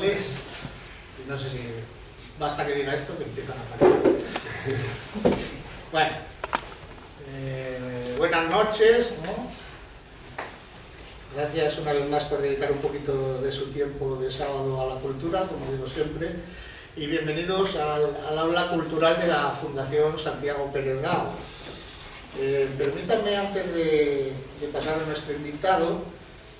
saludarles. Y no sé si basta que diga esto que empiezan a aparecer. Bueno, buenas noches, ¿no? Gracias una vez más por dedicar un poquito de su tiempo de sábado a la cultura, como digo siempre. Y bienvenidos al aula cultural de la Fundación Santiago Pérez Gago. Permítanme, antes de pasar a nuestro invitado,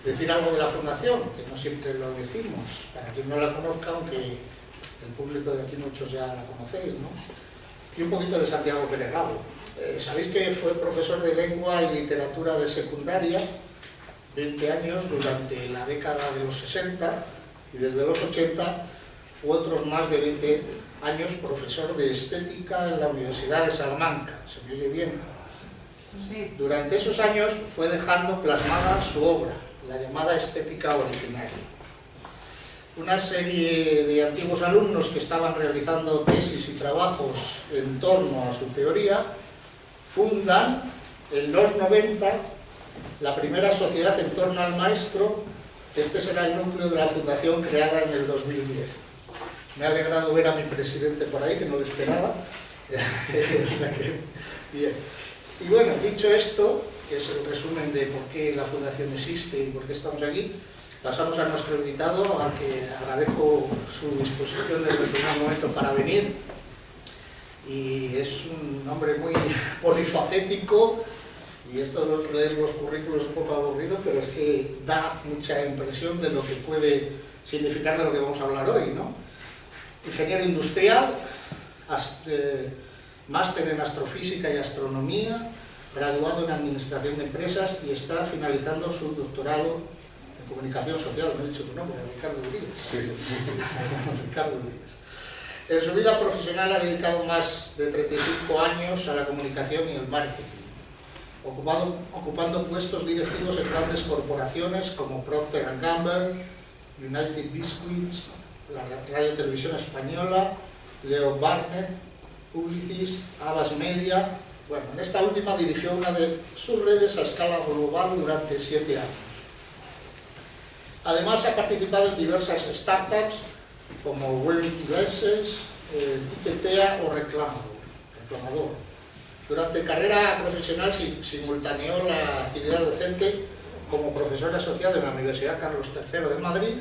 decir algo de la Fundación, que no siempre lo decimos, para quien no la conozca, aunque el público de aquí muchos ya la conocéis, ¿no? Y un poquito de Santiago Pérez Gago. Sabéis que fue profesor de lengua y literatura de secundaria 20 años durante la década de los 60, y desde los 80 fue otros más de 20 años profesor de estética en la Universidad de Salamanca. ¿Se me oye bien? Sí. Durante esos años fue dejando plasmada su obra, la llamada estética originaria. Una serie de antiguos alumnos que estaban realizando tesis y trabajos en torno a su teoría fundan en los 90 la primera sociedad en torno al maestro. Este será el núcleo de la fundación creada en el 2010. Me ha alegrado ver a mi presidente por ahí, que no lo esperaba. Bien. Y bueno, dicho esto, que es el resumen de por qué la fundación existe y por qué estamos aquí, pasamos a nuestro invitado, a que agradezco su disposición desde el primer momento para venir. Y es un hombre muy polifacético, y esto de leer los currículos es un poco aburrido, pero es que da mucha impresión de lo que puede significar de lo que vamos a hablar hoy, ¿no? Ingeniero industrial, máster en astrofísica y astronomía, graduado en administración de empresas y está finalizando su doctorado en comunicación social. ¿Me he dicho tu nombre? Ricardo Urias. Sí, sí. Ricardo Urias. En su vida profesional ha dedicado más de 35 años a la comunicación y el marketing, ocupando puestos directivos en grandes corporaciones como Procter & Gamble, United Biscuits, la Radio Televisión Española, Leo Burnett, Publicis, Abbas Media. Bueno, en esta última dirigió una de sus redes a escala global durante 7 años. Además ha participado en diversas startups como Web Glasses, Ticketea o Reclamador. Durante carrera profesional simultaneó la actividad docente como profesor asociado en la Universidad Carlos III de Madrid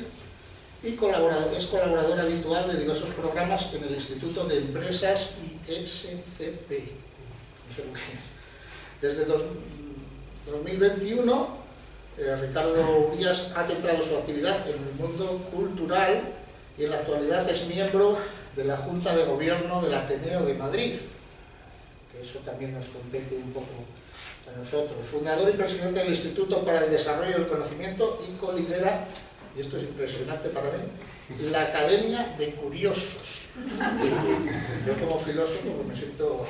y es colaborador habitual de diversos programas en el Instituto de Empresas ISCP. No sé lo que es. Desde 2021, Ricardo Urias ha centrado su actividad en el mundo cultural y en la actualidad es miembro de la Junta de Gobierno del Ateneo de Madrid, que eso también nos compete un poco a nosotros. Fundador y presidente del Instituto para el Desarrollo del Conocimiento y colidera, y esto es impresionante para mí, la Academia de Curiosos. Yo como filósofo me siento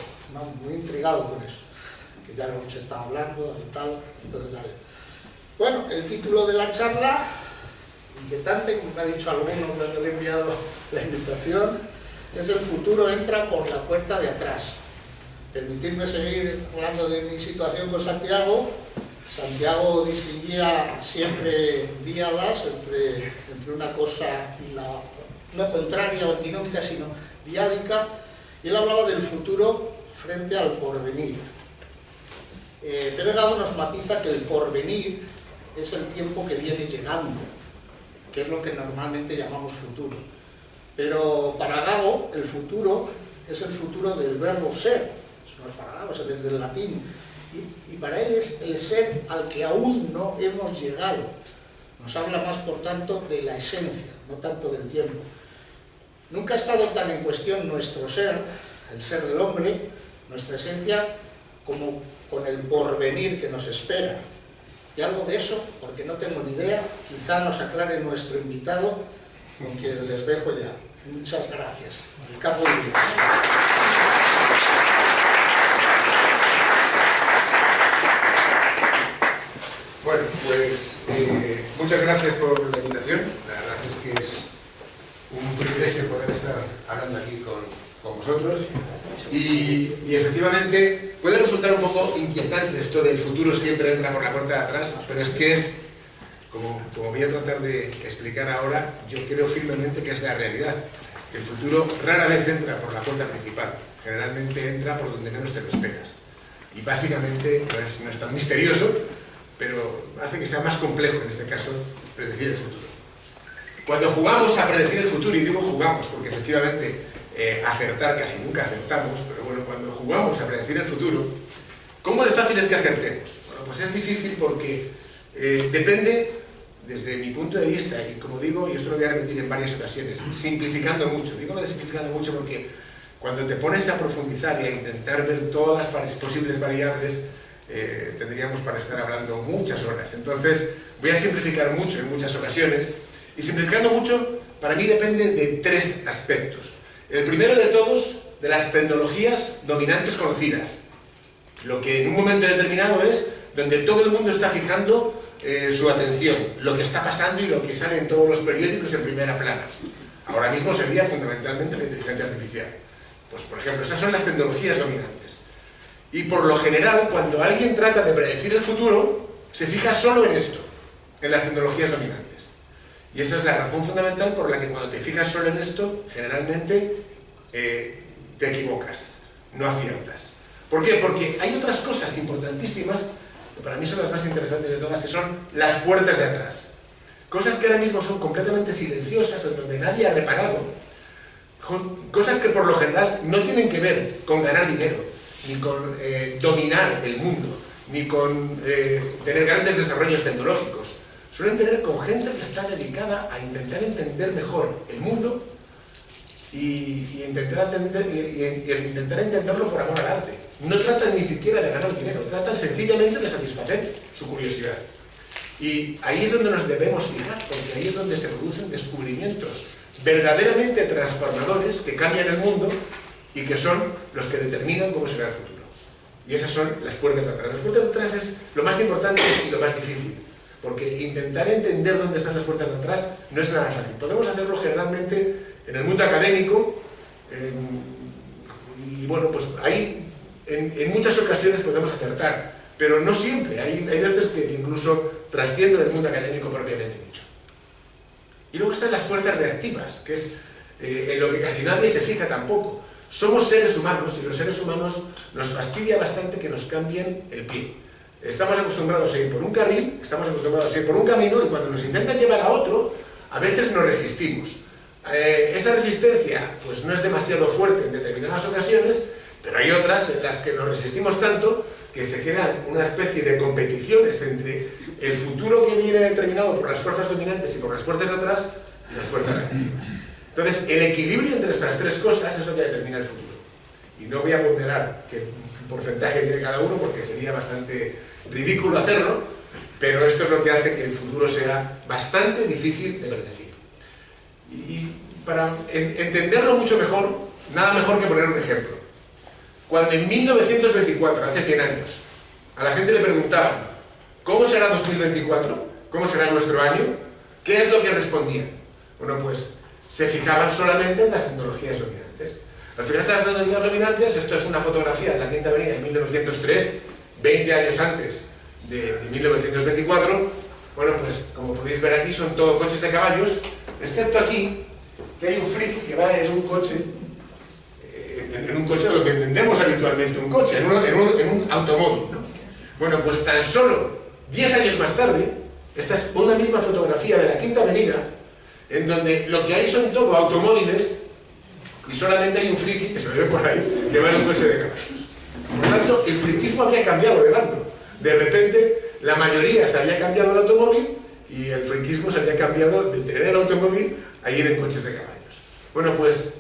muy intrigado con eso, que ya lo hemos estado hablando y tal, entonces ya veo. Bueno, el título de la charla, inquietante, como me ha dicho alguno cuando le he enviado la invitación, es El futuro entra por la puerta de atrás. Permitidme seguir hablando de mi situación con Santiago. Santiago distinguía siempre diadas entre una cosa y la no contraria o antinómica, sino diádica, y él hablaba del futuro frente al porvenir. Pérez Gago nos matiza que el porvenir es el tiempo que viene llegando, que es lo que normalmente llamamos futuro. Pero para Gago el futuro es el futuro del verbo ser. Eso no es para Gago, es desde el latín. Y para él es el ser al que aún no hemos llegado. Nos habla más, por tanto, de la esencia, no tanto del tiempo. Nunca ha estado tan en cuestión nuestro ser, el ser del hombre, nuestra esencia, como con el porvenir que nos espera. Y algo de eso, porque no tengo ni idea, quizá nos aclare nuestro invitado, con quien les dejo ya. Muchas gracias. Ricardo Urias. Bueno, pues muchas gracias por la invitación. La verdad es que es un privilegio poder estar hablando aquí con vosotros. Y efectivamente puede resultar un poco inquietante esto del futuro siempre entra por la puerta de atrás, pero es que es como voy a tratar de explicar ahora, yo creo firmemente que es la realidad. El futuro rara vez entra por la puerta principal, generalmente entra por donde menos te lo esperas. Y básicamente no es tan misterioso, pero hace que sea más complejo, en este caso, predecir el futuro. Cuando jugamos a predecir el futuro, y digo jugamos porque efectivamente acertar casi nunca acertamos, pero bueno, cuando jugamos a predecir el futuro, ¿cómo de fácil es que acertemos? Bueno, pues es difícil porque depende, desde mi punto de vista, y como digo, y esto lo voy a repetir en varias ocasiones, simplificando mucho. Digo lo de simplificando mucho porque cuando te pones a profundizar y a intentar ver todas las posibles variables, tendríamos para estar hablando muchas horas. Entonces, voy a simplificar mucho en muchas ocasiones, y simplificando mucho, para mí depende de tres aspectos. El primero de todos, de las tecnologías dominantes conocidas. Lo que en un momento determinado es donde todo el mundo está fijando su atención, lo que está pasando y lo que sale en todos los periódicos en primera plana. Ahora mismo sería fundamentalmente la inteligencia artificial. Pues, por ejemplo, esas son las tecnologías dominantes. Y por lo general, cuando alguien trata de predecir el futuro, se fija solo en esto, en las tecnologías dominantes. Y esa es la razón fundamental por la que cuando te fijas solo en esto, generalmente te equivocas, no aciertas. ¿Por qué? Porque hay otras cosas importantísimas, que para mí son las más interesantes de todas, que son las puertas de atrás. Cosas que ahora mismo son completamente silenciosas, en donde nadie ha reparado. Cosas que por lo general no tienen que ver con ganar dinero, ni con dominar el mundo, ni con tener grandes desarrollos tecnológicos. Suelen tener con gente que está dedicada a intentar entender mejor el mundo y intentar entenderlo por amor al arte. No tratan ni siquiera de ganar dinero, tratan sencillamente de satisfacer su curiosidad. Y ahí es donde nos debemos fijar, porque ahí es donde se producen descubrimientos verdaderamente transformadores que cambian el mundo y que son los que determinan cómo será el futuro. Y esas son las puertas de atrás. Las puertas de atrás es lo más importante y lo más difícil, porque intentar entender dónde están las puertas de atrás no es nada fácil. Podemos hacerlo generalmente en el mundo académico, y bueno, pues ahí en muchas ocasiones podemos acertar, pero no siempre. Hay veces que incluso trasciende del mundo académico propiamente dicho. Y luego están las fuerzas reactivas, que es en lo que casi nadie se fija tampoco. Somos seres humanos y los seres humanos nos fastidia bastante que nos cambien el pie. Estamos acostumbrados a ir por un carril, estamos acostumbrados a ir por un camino, y cuando nos intentan llevar a otro, a veces nos resistimos. Esa resistencia pues no es demasiado fuerte en determinadas ocasiones, pero hay otras en las que nos resistimos tanto que se crean una especie de competiciones entre el futuro que viene determinado por las fuerzas dominantes y por las puertas de atrás y las fuerzas reactivas. Entonces, el equilibrio entre estas tres cosas es lo que determina el futuro. Y no voy a ponderar qué porcentaje tiene cada uno, porque sería bastante ridículo hacerlo, pero esto es lo que hace que el futuro sea bastante difícil de predecir. Y para entenderlo mucho mejor, nada mejor que poner un ejemplo. Cuando en 1924, hace 100 años, a la gente le preguntaban ¿cómo será 2024? ¿Cómo será nuestro año? ¿Qué es lo que respondían? Bueno, pues se fijaban solamente en las tecnologías dominantes. Al fijarse en las tecnologías dominantes, esto es una fotografía de la Quinta Avenida de 1903, 20 años antes de 1924. Bueno, pues como podéis ver aquí son todo coches de caballos, excepto aquí, que hay un friki que va en un coche de lo que entendemos habitualmente un coche, en un automóvil, ¿no? Bueno, pues tan solo 10 años más tarde, esta es una misma fotografía de la Quinta Avenida, en donde lo que hay son todo automóviles y solamente hay un friki, que se ve por ahí, que va en un coche de caballos. Por lo tanto, el friquismo había cambiado de bando. De repente, la mayoría se había cambiado el automóvil y el friquismo se había cambiado de tener el automóvil a ir en coches de caballos. Bueno, pues,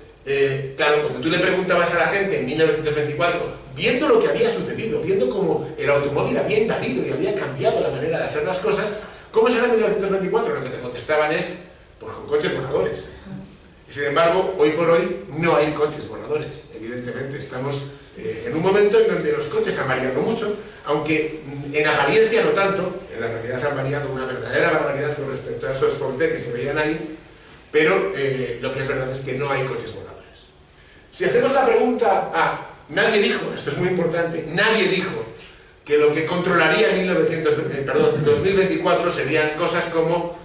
claro, cuando tú le preguntabas a la gente en 1924, viendo lo que había sucedido, viendo cómo el automóvil había invadido y había cambiado la manera de hacer las cosas, ¿cómo será en 1924? Lo que te contestaban es, pues con coches voladores. Y sin embargo, hoy por hoy no hay coches voladores. Evidentemente, estamos en un momento en donde los coches han variado mucho, aunque en apariencia no tanto, en la realidad han variado una verdadera barbaridad con respecto a esos Ford que se veían ahí, pero lo que es verdad es que no hay coches voladores. Si hacemos la pregunta a nadie dijo, esto es muy importante, nadie dijo que lo que controlaría en 2024 serían cosas como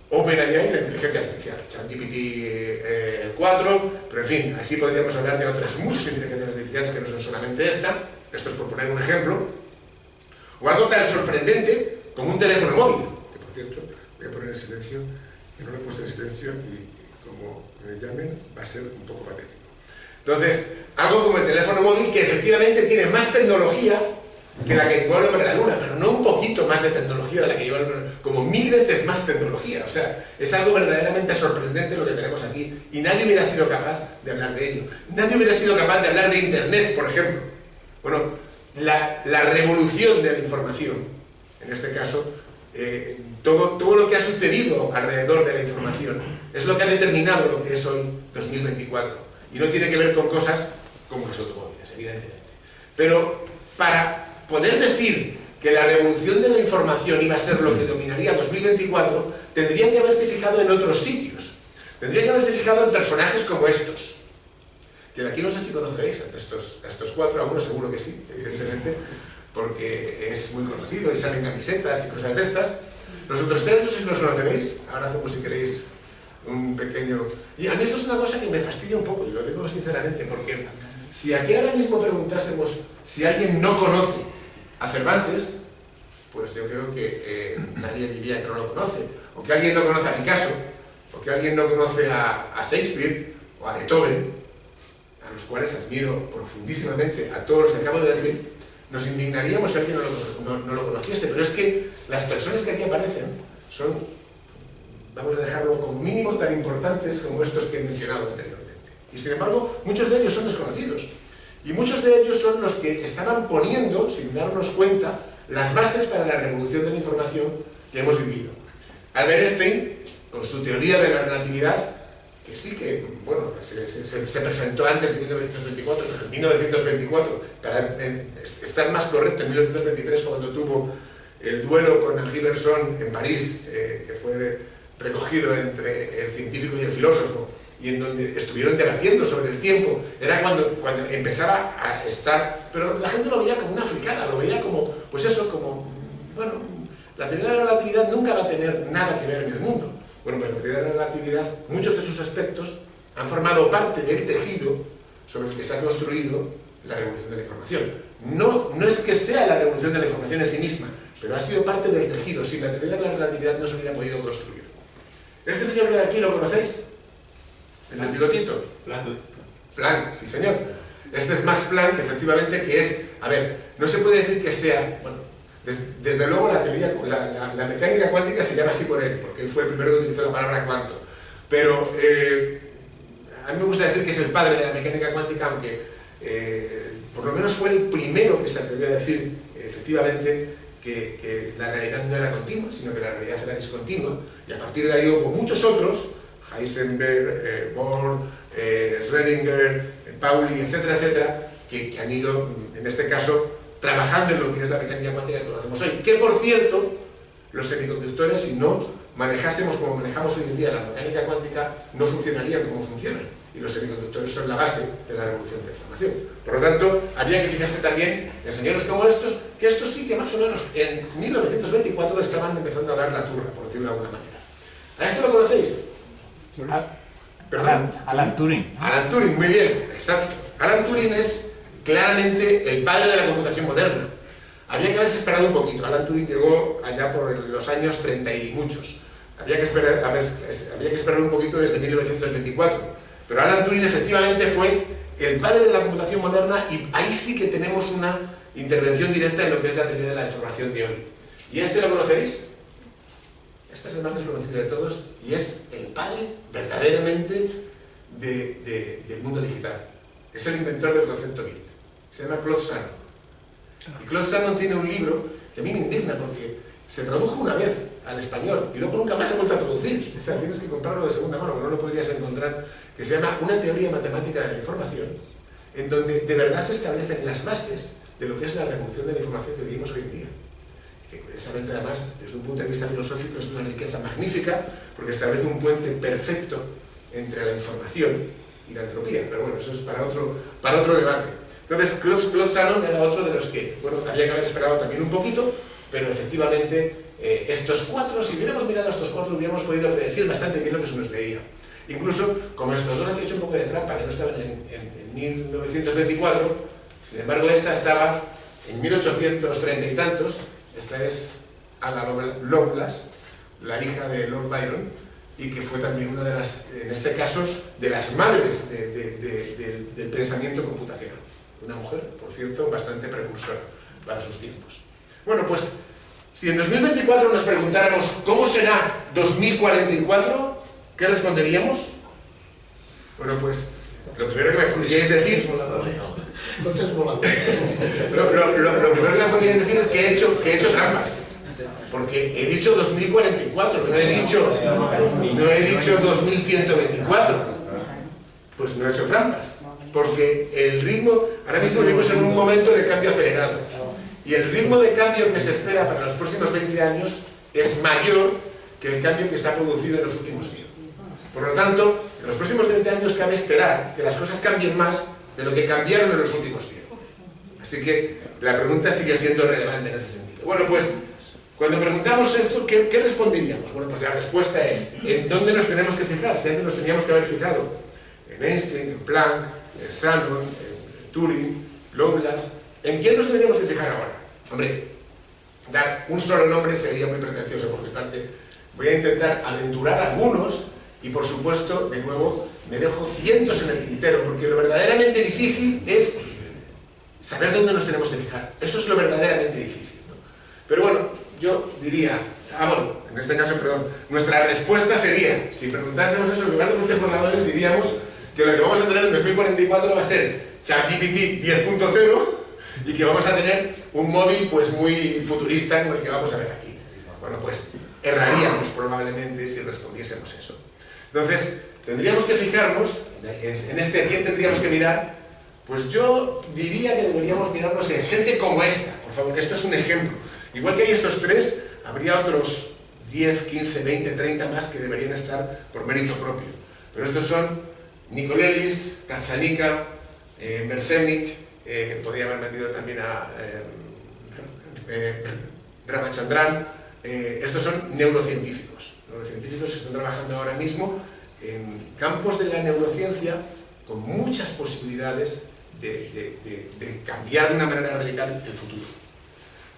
OpenAI, la inteligencia artificial, ChatGPT 4, pero en fin, así podríamos hablar de otras muchas inteligencias artificiales que no son solamente esta. Esto es por poner un ejemplo. O algo tan sorprendente como un teléfono móvil, que por cierto, voy a poner en silencio, que no lo he puesto en silencio y como me llamen va a ser un poco patético. Entonces, algo como el teléfono móvil que efectivamente tiene más tecnología que la que llevó el hombre a la luna, pero no un poquito más de tecnología de la que llevó el hombre a la luna, como 1000 veces más tecnología. O sea, es algo verdaderamente sorprendente lo que tenemos aquí y nadie hubiera sido capaz de hablar de ello. Nadie hubiera sido capaz de hablar de Internet, por ejemplo. Bueno, la revolución de la información, en este caso, todo lo que ha sucedido alrededor de la información es lo que ha determinado lo que es hoy 2024. Y no tiene que ver con cosas como los automóviles, evidentemente. Pero para poder decir que la revolución de la información iba a ser lo que dominaría 2024, tendrían que haberse fijado en otros sitios. Tendrían que haberse fijado en personajes como estos. Que de aquí no sé si conoceréis a estos cuatro, a uno seguro que sí, evidentemente, porque es muy conocido y salen camisetas y cosas de estas. Los otros tres no sé si los conoceréis. Ahora hacemos, si queréis, un pequeño... Y a mí esto es una cosa que me fastidia un poco, y lo digo sinceramente, porque si aquí ahora mismo preguntásemos si alguien no conoce a Cervantes, pues yo creo que nadie diría que no lo conoce, o que alguien no conoce a Picasso, o que alguien no conoce a Shakespeare, o a Beethoven, a los cuales admiro profundísimamente, a todos los que acabo de decir. Nos indignaríamos si alguien no lo conociese, pero es que las personas que aquí aparecen son, vamos a dejarlo como mínimo, tan importantes como estos que he mencionado anteriormente. Y sin embargo, muchos de ellos son desconocidos. Y muchos de ellos son los que estaban poniendo, sin darnos cuenta, las bases para la revolución de la información que hemos vivido. Albert Einstein, con su teoría de la relatividad, que sí que, bueno, se presentó antes de 1924, pero en 1924, para estar más correcto, en 1923, cuando tuvo el duelo con Henri Bergson en París, que fue recogido entre el científico y el filósofo, y en donde estuvieron debatiendo sobre el tiempo, era cuando empezaba a estar, pero la gente lo veía como una fricada, lo veía como, pues eso, como, bueno, la teoría de la relatividad nunca va a tener nada que ver en el mundo. Bueno, pues la teoría de la relatividad, muchos de sus aspectos han formado parte del tejido sobre el que se ha construido la revolución de la información. No es que sea la revolución de la información en sí misma, pero ha sido parte del tejido. Sin la teoría de la relatividad no se hubiera podido construir. ¿Este señor que aquí lo conocéis? ¿El del bigotito? Planck, sí señor. Este es Max Planck, efectivamente, que es, a ver, no se puede decir que sea, bueno, desde luego la teoría, la mecánica cuántica se llama así por él, porque él fue el primero que utilizó la palabra cuanto. Pero a mí me gusta decir que es el padre de la mecánica cuántica, aunque por lo menos fue el primero que se atrevió a decir, efectivamente, que la realidad no era continua, sino que la realidad era discontinua. Y a partir de ahí hubo muchos otros, Heisenberg, Bohr, Schrödinger, Pauli, etcétera, etcétera, que han ido, en este caso, trabajando en lo que es la mecánica cuántica que conocemos hoy. Que, por cierto, los semiconductores, si no manejásemos como manejamos hoy en día la mecánica cuántica, no funcionarían como funcionan. Y los semiconductores son la base de la revolución de la información. Por lo tanto, había que fijarse también en señores como estos, que estos sí que más o menos en 1924 estaban empezando a dar la turra, por decirlo de alguna manera. ¿A esto lo conocéis? ¿Perdón? Alan Turing. Alan Turing, muy bien, exacto. Alan Turing es claramente el padre de la computación moderna. Había que haberse esperado un poquito. Alan Turing llegó allá por los años 30 y muchos. Había que esperar un poquito desde 1924. Pero Alan Turing efectivamente fue el padre de la computación moderna y ahí sí que tenemos una intervención directa en lo que es la teoría de la información de hoy. ¿Y este lo conoceréis? Este es el más desconocido de todos y es el padre verdaderamente del mundo digital. Es el inventor del concepto Git. Se llama Claude Shannon. Y Claude Shannon tiene un libro que a mí me indigna porque se tradujo una vez al español y luego nunca más se ha vuelto a traducir. O sea, tienes que comprarlo de segunda mano, que no lo podrías encontrar, que se llama Una teoría matemática de la información, en donde de verdad se establecen las bases de lo que es la revolución de la información que vivimos hoy en día. Que curiosamente además, desde un punto de vista filosófico, es de una riqueza magnífica, porque establece un puente perfecto entre la información y la entropía. Pero bueno, eso es para otro debate. Entonces, Claude Shannon era otro de los que, bueno, había que haber esperado también un poquito, pero efectivamente estos cuatro, si hubiéramos mirado a estos cuatro, hubiéramos podido predecir bastante bien lo que se nos veía. Incluso, como estos dos han hecho un poco de trampa, que no estaban en 1924, sin embargo, esta estaba en 1830 y tantos. Esta es Ada Lovelace, la hija de Lord Byron, y que fue también una de las, en este caso, de las madres del pensamiento computacional. Una mujer, por cierto, bastante precursora para sus tiempos. Bueno, pues, si en 2024 nos preguntáramos ¿cómo será 2044? ¿Qué responderíamos? Bueno, pues, lo primero que me podríais decir... Coches voladores. Lo primero que me podríais decir es que he hecho trampas. Porque he dicho 2044, no he dicho 2124. Pues no he hecho trampas. Porque el ritmo, ahora mismo vivimos en un momento de cambio acelerado. Y el ritmo de cambio que se espera para los próximos 20 años es mayor que el cambio que se ha producido en los últimos 10. Por lo tanto, en los próximos 20 años cabe esperar que las cosas cambien más de lo que cambiaron en los últimos 10. Así que la pregunta sigue siendo relevante en ese sentido. Bueno, pues, cuando preguntamos esto, ¿qué responderíamos? Bueno, pues la respuesta es, ¿en dónde nos tenemos que fijar? Si antes nos teníamos que haber fijado en Einstein, en Planck, en Shannon, en Turing, Lovelace, ¿en quién nos tendríamos que fijar ahora? Hombre, dar un solo nombre sería muy pretencioso por mi parte. Voy a intentar aventurar algunos y, por supuesto, de nuevo, me dejo cientos en el tintero, porque lo verdaderamente difícil es saber dónde nos tenemos que fijar. Eso es lo verdaderamente difícil, ¿no? Pero bueno, yo diría, bueno, en este caso, perdón, nuestra respuesta sería, si preguntásemos eso, en lugar de muchos voladores, diríamos que lo que vamos a tener en 2044 va a ser ChatGPT 10.0 y que vamos a tener un móvil pues muy futurista como el que vamos a ver aquí. Bueno, pues erraríamos probablemente si respondiésemos eso. Entonces, tendríamos que fijarnos, en este a quién tendríamos que mirar. Pues yo diría que deberíamos mirarnos en gente como esta. Por favor, esto es un ejemplo. Igual que hay estos tres, habría otros 10, 15, 20, 30 más que deberían estar por mérito propio. Pero estos son Nicolelis, Kazanica, Merzenich, podría haber metido también a Ramachandran. Estos son neurocientíficos. Neurocientíficos que están trabajando ahora mismo en campos de la neurociencia con muchas posibilidades de cambiar de una manera radical el futuro.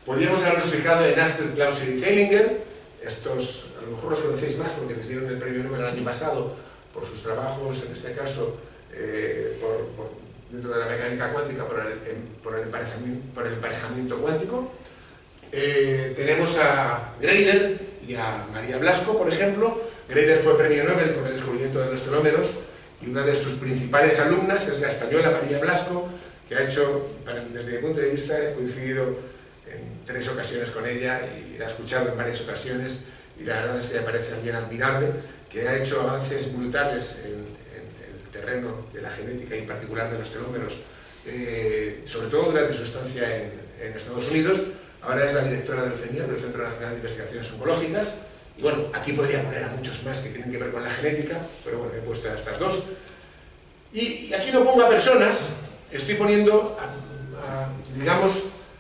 Podríamos habernos fijado en Asper, Clauser y Zeilinger. Estos, a lo mejor los conocéis más porque les dieron el premio Nobel el año pasado por sus trabajos, en este caso, dentro de la mecánica cuántica, por el emparejamiento cuántico. Tenemos a Greider y a María Blasco, por ejemplo. Greider fue premio Nobel por el descubrimiento de los telómeros y una de sus principales alumnas es la española María Blasco, que ha hecho, desde mi punto de vista, he coincidido en 3 ocasiones con ella y la he escuchado en varias ocasiones y la verdad es que me parece alguien admirable, que ha hecho avances brutales en el terreno de la genética y en particular de los telómeros, sobre todo durante su estancia en Estados Unidos. Ahora es la directora del CENIO, del Centro Nacional de Investigaciones Oncológicas, y bueno, aquí podría poner a muchos más que tienen que ver con la genética, pero bueno, he puesto a estas dos. Y aquí no pongo a personas, estoy poniendo digamos,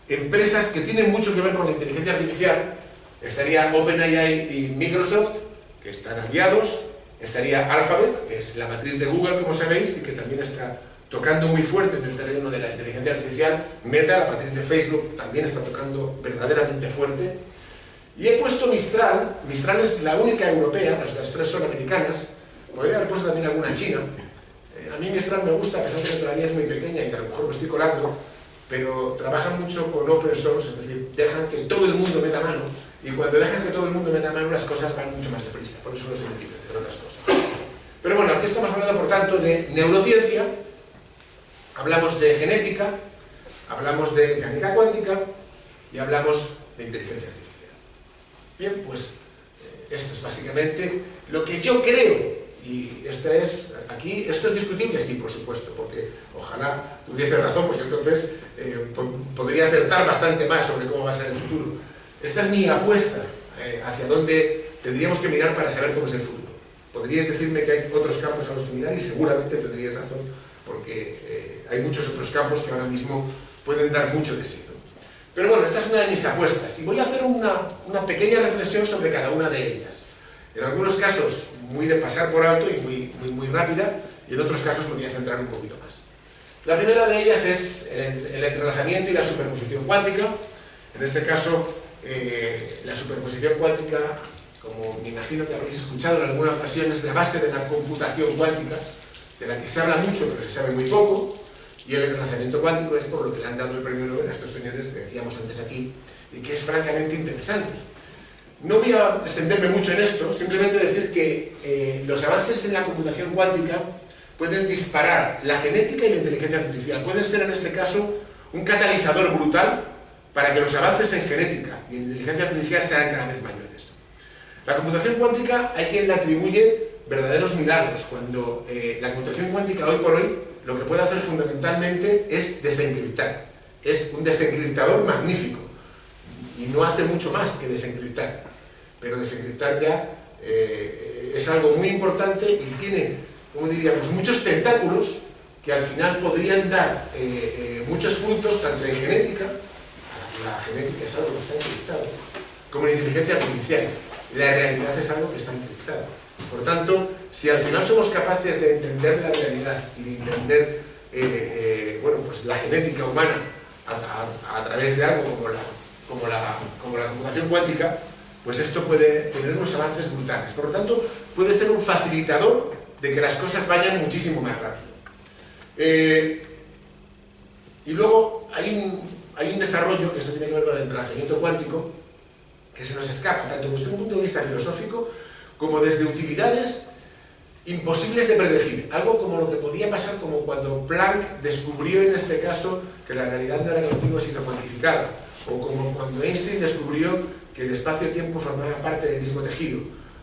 empresas que tienen mucho que ver con la inteligencia artificial. Estaría OpenAI y Microsoft, que están aliados. Estaría Alphabet, que es la matriz de Google, como sabéis, y que también está tocando muy fuerte en el terreno de la inteligencia artificial. Meta, la matriz de Facebook, también está tocando verdaderamente fuerte. Y he puesto Mistral. Mistral es la única europea, las 3 son americanas. Podría haber puesto también alguna china. A mí Mistral me gusta, a pesar de que todavía es muy pequeña y que a lo mejor me estoy colando, pero trabajan mucho con open source, es decir, dejan que todo el mundo meta mano, y cuando dejas que todo el mundo meta mano las cosas van mucho más deprisa, por eso los he metido, entre otras cosas. Pero bueno, aquí estamos hablando, por tanto, de neurociencia, hablamos de genética, hablamos de mecánica cuántica y hablamos de inteligencia artificial. Bien, pues esto es básicamente lo que yo creo, y esto es discutible, sí, por supuesto, porque ojalá tuviese razón, porque entonces podría acertar bastante más sobre cómo va a ser el futuro. Esta es mi apuesta hacia dónde tendríamos que mirar para saber cómo es el futuro. podríais decirme que hay otros campos a los que mirar y seguramente tendríais razón, porque hay muchos otros campos que ahora mismo pueden dar mucho de sí, ¿no? Pero bueno, esta es una de mis apuestas y voy a hacer una pequeña reflexión sobre cada una de ellas. En algunos casos muy de pasar por alto y muy rápida, y en otros casos me voy a centrar un poquito más. La primera de ellas es el entrelazamiento y la superposición cuántica. En este caso, la superposición cuántica, como me imagino que habréis escuchado en alguna ocasión, es la base de la computación cuántica, de la que se habla mucho pero se sabe muy poco, y el entrelazamiento cuántico es por lo que le han dado el premio Nobel a estos señores que decíamos antes aquí, y que es francamente interesante. No voy a extenderme mucho en esto, simplemente decir que los avances en la computación cuántica pueden disparar la genética y la inteligencia artificial. Pueden ser en este caso un catalizador brutal para que los avances en genética y en inteligencia artificial sean cada vez mayores. La computación cuántica hay quien le atribuye verdaderos milagros, cuando la computación cuántica hoy por hoy lo que puede hacer fundamentalmente es desencriptar. Es un desencriptador magnífico y no hace mucho más que desencriptar, pero desencriptar ya es algo muy importante y tiene, como diríamos, muchos tentáculos que al final podrían dar muchos frutos tanto en genética, la genética es algo que está encriptado, como en inteligencia artificial. La realidad es algo que está encriptado. Por tanto, si al final somos capaces de entender la realidad y de entender bueno, pues la genética humana a través de algo como la computación cuántica, pues esto puede tener unos avances brutales. Por lo tanto, puede ser un facilitador de que las cosas vayan muchísimo más rápido. Y luego hay un desarrollo, que esto tiene que ver con el entrelazamiento cuántico, que se nos escapa, tanto desde un punto de vista filosófico, como desde utilidades imposibles de predecir. Algo como lo que podía pasar como cuando Planck descubrió en este caso que la realidad no era continua sino cuantificada, o como cuando Einstein descubrió que el espacio-tiempo formaba parte del mismo tejido.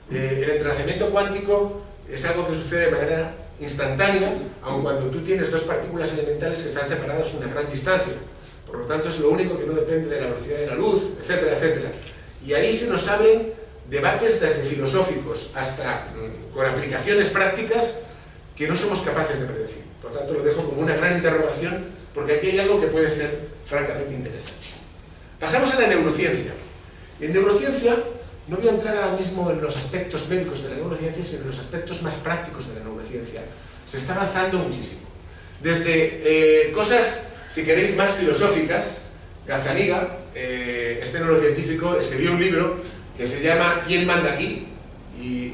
El entrelazamiento cuántico es algo que sucede de manera instantánea, aun cuando tú tienes dos partículas elementales que están separadas a una gran distancia. Por lo tanto, es lo único que no depende de la velocidad de la luz, etcétera, etcétera. Y ahí se nos abren debates desde filosóficos hasta con aplicaciones prácticas que no somos capaces de predecir. Por lo tanto, lo dejo como una gran interrogación, porque aquí hay algo que puede ser francamente interesante. Pasamos a la neurociencia. En neurociencia, no voy a entrar ahora mismo en los aspectos médicos de la neurociencia, sino en los aspectos más prácticos de la neurociencia. Se está avanzando muchísimo. Desde cosas, si queréis, más filosóficas. Gazzaniga, este neurocientífico, escribió un libro que se llama ¿Quién manda aquí? Y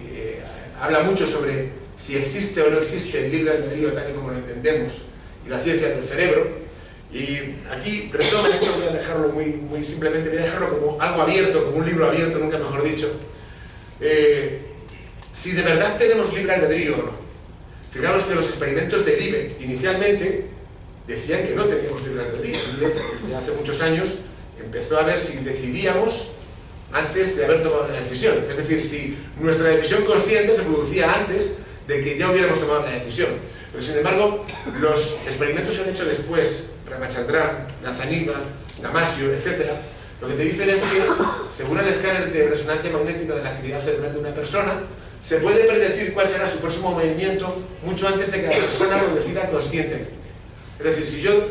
habla mucho sobre si existe o no existe el libre albedrío tal y como lo entendemos y la ciencia del cerebro. Y aquí retomo esto, voy a dejarlo muy simplemente, voy a dejarlo como algo abierto, como un libro abierto, nunca mejor dicho. Si de verdad tenemos libre albedrío o no. Fijaros que los experimentos de Libet inicialmente decían que no teníamos libre albedrío. Libet, de hace muchos años, empezó a ver si decidíamos antes de haber tomado una decisión. Es decir, si nuestra decisión consciente se producía antes de que ya hubiéramos tomado una decisión. Pero sin embargo, los experimentos que han hecho después, Ramachandran, Gazzaniga, Damasio, etc., lo que te dicen es que, según el escáner de resonancia magnética de la actividad cerebral de una persona, se puede predecir cuál será su próximo movimiento mucho antes de que la persona lo decida conscientemente. Es decir, si yo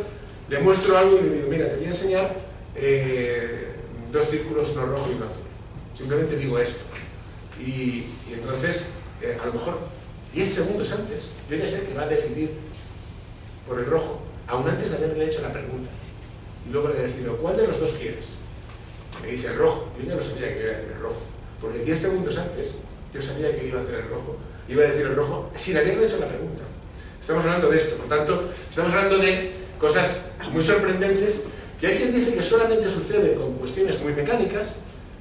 le muestro algo y le digo, mira, te voy a enseñar dos círculos, uno rojo y uno azul. Simplemente digo esto. Y entonces, a lo mejor 10 segundos antes, yo ya sé que va a decidir por el rojo, aún antes de haberle hecho la pregunta. Y luego le decido, ¿cuál de los dos quieres? Me dice el rojo. Yo ya no sabía que iba a decir el rojo. Porque 10 segundos antes, yo sabía que iba a hacer el rojo. Iba a decir el rojo sin haberle hecho la pregunta. Estamos hablando de esto. Por tanto, estamos hablando de cosas muy sorprendentes, que hay quien dice que solamente sucede con cuestiones muy mecánicas,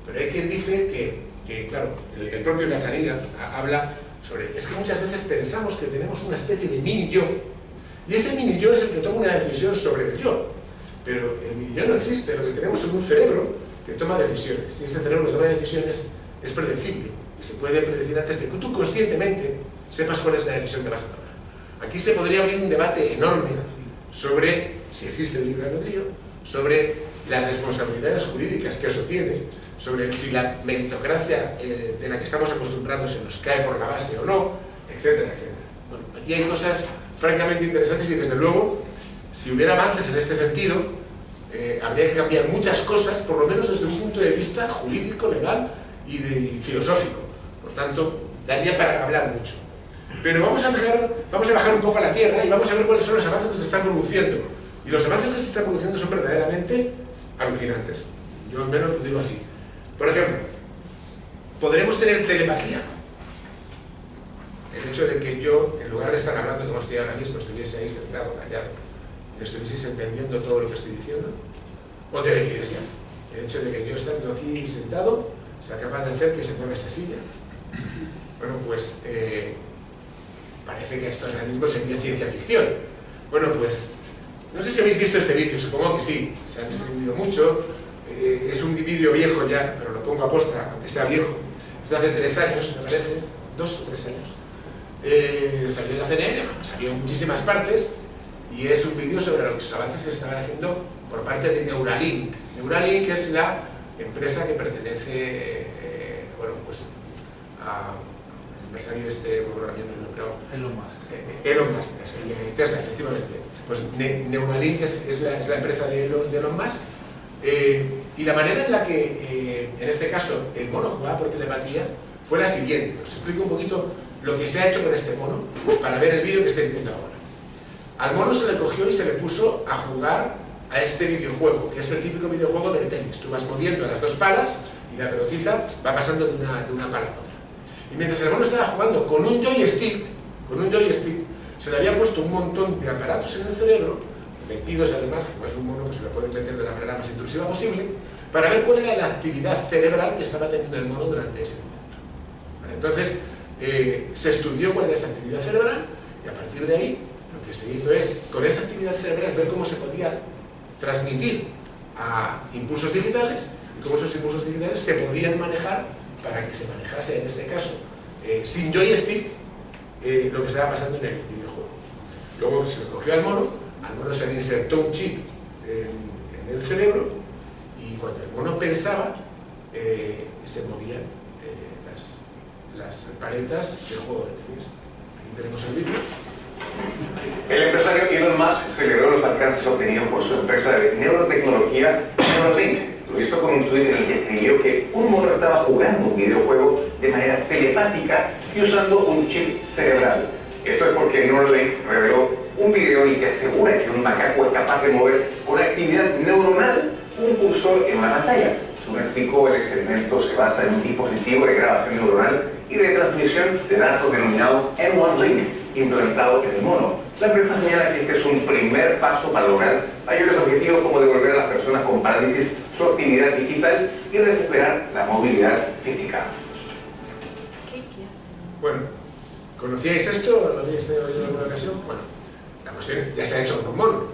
pero hay quien dice que claro, el propio Gazzaniga habla sobre, es que muchas veces pensamos que tenemos una especie de mini yo, y ese mini yo es el que toma una decisión sobre el yo, pero el mini yo no existe, lo que tenemos es un cerebro que toma decisiones, y ese cerebro que toma decisiones es predecible, y se puede predecir antes de que tú conscientemente sepas cuál es la decisión que vas a tomar. Aquí se podría abrir un debate enorme sobre si existe el libre albedrío, sobre las responsabilidades jurídicas que eso tiene, sobre si la meritocracia de la que estamos acostumbrados se nos cae por la base o no, etcétera, etcétera. Bueno, aquí hay cosas francamente interesantes y desde luego, si hubiera avances en este sentido, habría que cambiar muchas cosas, por lo menos desde un punto de vista jurídico, legal y filosófico. Por tanto, daría para hablar mucho. Pero vamos a bajar un poco a la tierra y vamos a ver cuáles son los avances que se están produciendo. Y los avances que se están produciendo son verdaderamente alucinantes. Yo al menos lo digo así. Por ejemplo, podremos tener telepatía. El hecho de que yo, en lugar de estar hablando como estoy ahora mismo, estuviese ahí sentado, callado, y estuvieseis entendiendo todo lo que estoy diciendo. O telequinesia. El hecho de que yo, estando aquí sentado, sea capaz de hacer que se mueva esta silla. Bueno, pues parece que esto ahora mismo sería ciencia ficción. Bueno, pues no sé si habéis visto este vídeo, supongo que sí, se ha distribuido mucho. Es un vídeo viejo ya, pero lo pongo a posta, aunque sea viejo. Es de hace 3 años, me parece, 2 o 3 años. Salió en la CNN, bueno, salió en muchísimas partes, y es un vídeo sobre los avances que se estaban haciendo por parte de Neuralink. Neuralink es la empresa que pertenece, bueno, pues al empresario Elon Musk. Elon Musk, Tesla, efectivamente. Pues Neuralink es la empresa de Elon Musk. Y la manera en la que, en este caso, el mono jugaba por telepatía fue la siguiente. Os explico un poquito lo que se ha hecho con este mono para ver el vídeo que estáis viendo ahora. Al mono se le cogió y se le puso a jugar a este videojuego, que es el típico videojuego del tenis. Tú vas moviendo las 2 palas y la pelotita va pasando de una pala a otra. Y mientras el mono estaba jugando con un joystick, se le había puesto un montón de aparatos en el cerebro, metidos además, como es un mono que se le puede meter de la manera más intrusiva posible, para ver cuál era la actividad cerebral que estaba teniendo el mono durante ese momento. ¿Vale? Entonces, se estudió cuál era esa actividad cerebral y a partir de ahí lo que se hizo es, con esa actividad cerebral, ver cómo se podía transmitir a impulsos digitales y cómo esos impulsos digitales se podían manejar para que se manejase, en este caso, sin joystick, lo que estaba pasando en el videojuego. Luego se le cogió al mono se le insertó un chip en el cerebro y cuando el mono pensaba, se movían las paletas del juego de tenis. Aquí tenemos el vídeo. El empresario Elon Musk celebró los alcances obtenidos por su empresa de neurotecnología Neuralink. Lo hizo con un tuit en el que escribió que un mono estaba jugando un videojuego de manera telepática y usando un chip cerebral. Esto es porque Neuralink reveló un video en el que asegura que un macaco es capaz de mover con actividad neuronal un cursor en una pantalla. Según explicó, el experimento se basa en un dispositivo de grabación neuronal y de transmisión de datos denominado N1 Link implantado en el mono. La empresa señala que este es un primer paso para lograr mayores objetivos como devolver a las personas con parálisis su actividad digital y recuperar la movilidad física. Bueno, ¿conocíais esto? ¿Lo habéis oído en alguna ocasión? Bueno, la cuestión ya se ha hecho con un mono.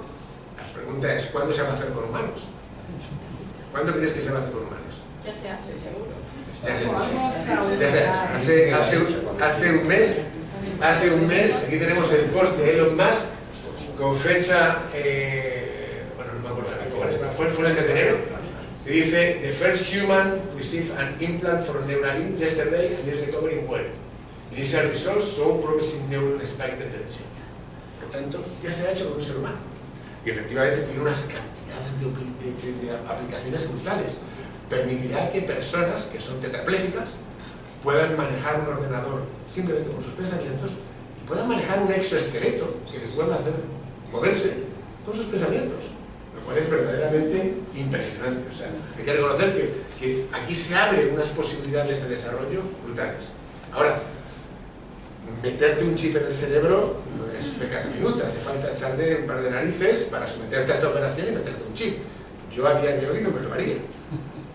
La pregunta es, ¿cuándo se va a hacer con humanos? ¿Cuándo crees que se va a hacer con humanos? Ya se hace, seguro. Ya se ha hecho. Ya se ha hecho. Hace un mes, aquí tenemos el post de Elon Musk con fecha, bueno, no me acuerdo de la fecha, fue en el mes de enero, y dice: The first human received an implant for Neuralink yesterday and is recovering well. Initial results show promising neuron spike detection. Por tanto, ya se ha hecho con un ser humano. Y efectivamente tiene unas cantidades de aplicaciones brutales. Permitirá que personas que son tetraplégicas puedan manejar un ordenador simplemente con sus pensamientos y puedan manejar un exoesqueleto que les pueda hacer moverse con sus pensamientos, lo cual es verdaderamente impresionante. O sea, hay que reconocer que aquí se abren unas posibilidades de desarrollo brutales. Ahora, meterte un chip en el cerebro no es pecado minuta, hace falta echarle un par de narices para someterte a esta operación y meterte un chip. Yo a día de hoy no me lo haría.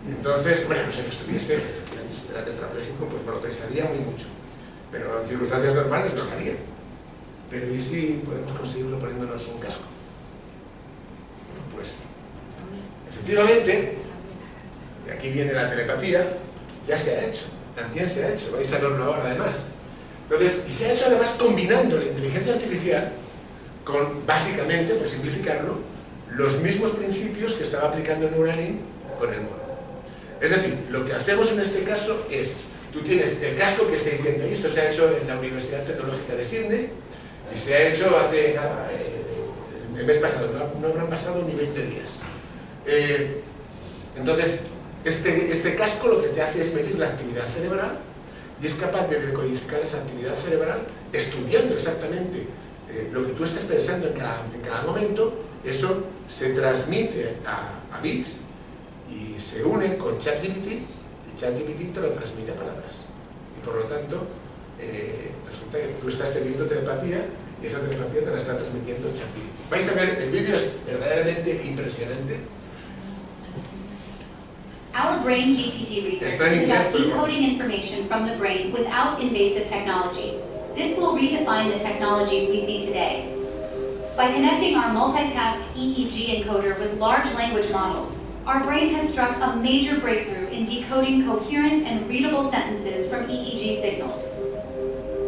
Entonces, bueno, no sé que estuviese, si era tetrapléjico, pues me lo pensaría muy mucho. Pero en circunstancias normales no lo haría. Pero ¿y si podemos conseguirlo poniéndonos un casco? Bueno, pues, efectivamente, y aquí viene la telepatía, ya se ha hecho, también se ha hecho, vais a verlo ahora además. Entonces, y se ha hecho además combinando la inteligencia artificial con, básicamente, por simplificarlo, los mismos principios que estaba aplicando Neuralink con el mono. Es decir, lo que hacemos en este caso es, tú tienes el casco que estáis viendo ahí, esto se ha hecho en la Universidad Tecnológica de Sydney y se ha hecho hace nada, el mes pasado, no habrán pasado ni 20 días. Entonces, este casco lo que te hace es medir la actividad cerebral y es capaz de decodificar esa actividad cerebral estudiando exactamente lo que tú estás pensando en cada momento. Eso se transmite a bits y se une con ChatGPT y ChatGPT te lo transmite a palabras. Y por lo tanto, resulta que tú estás teniendo telepatía y esa telepatía te la está transmitiendo ChatGPT. Vais a ver, el vídeo es verdaderamente impresionante. Our brain GPT research is about decoding information from the brain without invasive technology. This will redefine the technologies we see today. By connecting our multitask EEG encoder with large language models, our brain has struck a major breakthrough in decoding coherent and readable sentences from EEG signals.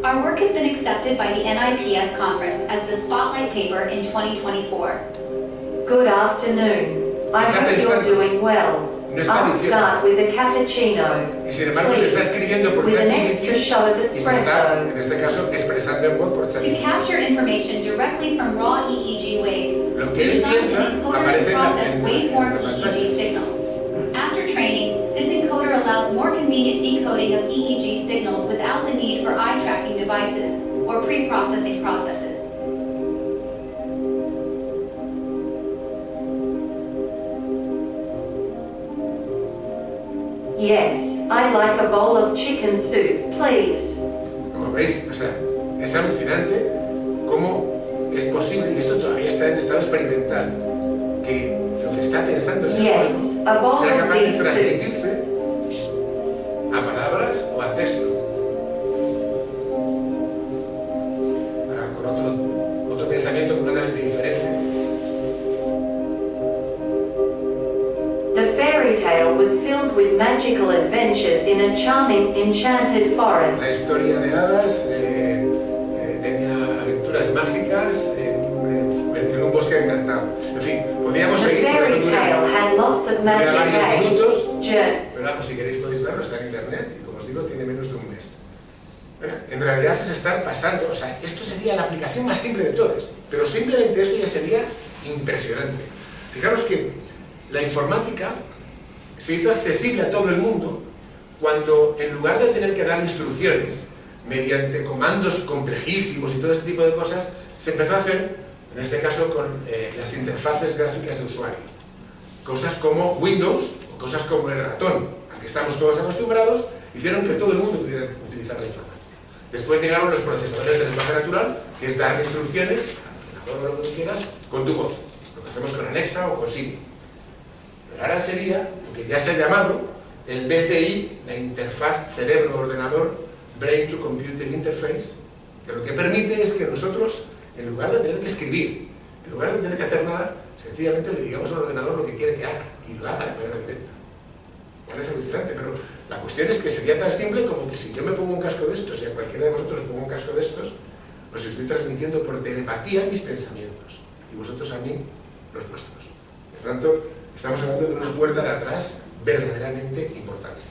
Our work has been accepted by the NIPS conference as the Spotlight paper in 2024. Good afternoon. I hope you're doing well. No está I'll start with a cappuccino. Y sin embargo se está escribiendo por with an ChatGPT extra shot of y se está, espresso. en este caso, expresando en voz por To ChatGPT. capture information directly from raw EEG waves, Lo we que él designed piensa an encoder aparece to en la process waveform pantalla. EEG signals. After training, this encoder allows more convenient decoding of EEG signals without the need for eye-tracking devices or pre-processing processes. Yes, I'd like a bowl of chicken soup, please. Como veis, o sea, es alucinante cómo es posible, y esto todavía está en estado experimental, que lo que está pensando el ser Yes, a humano bowl sea of capaz de beef soup. transmitirse a palabras o a texto. Ahora, con otro pensamiento completamente diferente. The fairy tale was filled with magical adventures in a charming, enchanted forest. La historia de hadas tenía aventuras mágicas en un bosque encantado. En fin, podríamos The seguir, pero fairy esto dura tale had lots of magic varios eggs. minutos. Ger- Pero vamos, si queréis podéis verlo, está en internet y como os digo, tiene menos de un mes. En realidad es estar pasando, o sea, esto sería la aplicación más simple de todas, pero simplemente esto ya sería impresionante. Fijaros que la informática se hizo accesible a todo el mundo cuando, en lugar de tener que dar instrucciones mediante comandos complejísimos y todo este tipo de cosas, se empezó a hacer, en este caso, con las interfaces gráficas de usuario. Cosas como Windows, o cosas como el ratón, al que estamos todos acostumbrados, hicieron que todo el mundo pudiera utilizar la informática. Después llegaron los procesadores de lenguaje natural, que es dar instrucciones, a lo que tú quieras, con tu voz. Lo que hacemos con Alexa o con Siri. Pero ahora sería lo que ya se ha llamado el BCI, la interfaz cerebro-ordenador, Brain to Computer Interface, que lo que permite es que nosotros, en lugar de tener que escribir, en lugar de tener que hacer nada, sencillamente le digamos al ordenador lo que quiere que haga, y lo haga de manera directa. Bueno, es alucinante, pero la cuestión es que sería tan simple como que si yo me pongo un casco de estos y a cualquiera de vosotros os pongo un casco de estos, os estoy transmitiendo por telepatía mis pensamientos, y vosotros a mí los vuestros. Por tanto, estamos hablando de una puerta de atrás verdaderamente importante.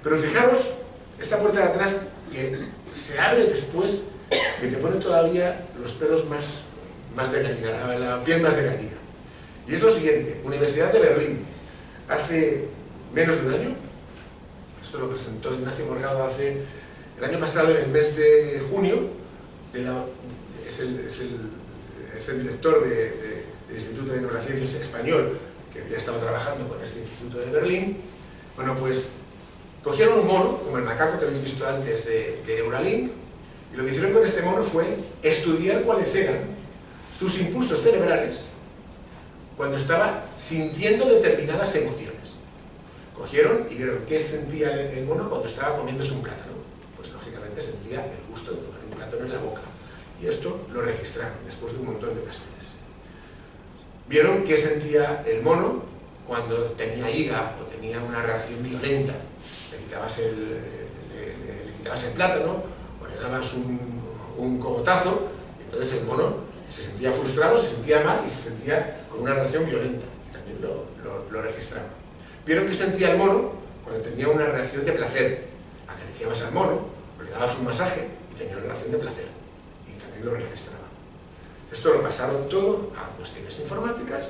Pero fijaros, esta puerta de atrás que se abre después, que te pone todavía los pelos más de gallina, la piel más de gallina. Y es lo siguiente: Universidad de Berlín, hace menos de un año, esto lo presentó Ignacio Morgado el año pasado, en el mes de junio, es el director del Instituto de Neurociencias Español, que había estado trabajando con este Instituto de Berlín. Bueno, pues cogieron un mono, como el macaco que habéis visto antes de Neuralink, y lo que hicieron con este mono fue estudiar cuáles eran sus impulsos cerebrales cuando estaba sintiendo determinadas emociones. Cogieron y vieron qué sentía el mono cuando estaba comiéndose un plátano. Pues lógicamente sentía el gusto de comer un plátano en la boca. Y esto lo registraron después de un montón de ocasiones. Vieron qué sentía el mono cuando tenía ira o tenía una reacción violenta. Le quitabas el plátano o le dabas un cogotazo, y entonces el mono se sentía frustrado, se sentía mal y se sentía con una reacción violenta. Y también lo registraron. Vieron qué sentía el mono cuando tenía una reacción de placer. Acariciabas al mono, le dabas un masaje y tenía una reacción de placer. Y también lo registraba. Esto lo pasaron todo a cuestiones informáticas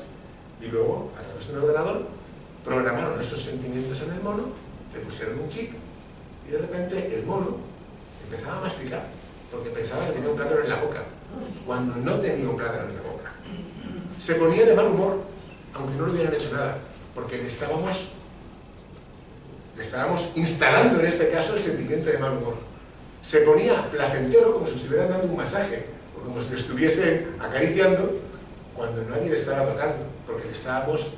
y luego, a través de un ordenador, programaron esos sentimientos en el mono, le pusieron un chip y de repente el mono empezaba a masticar porque pensaba que tenía un plátano en la boca, cuando no tenía un plátano en la boca. Se ponía de mal humor, aunque no le hubieran hecho nada, porque le estábamos instalando en este caso el sentimiento de mal humor. Se ponía placentero, como si estuvieran dando un masaje, o como si lo estuviesen acariciando, cuando nadie le estaba tocando, porque le estábamos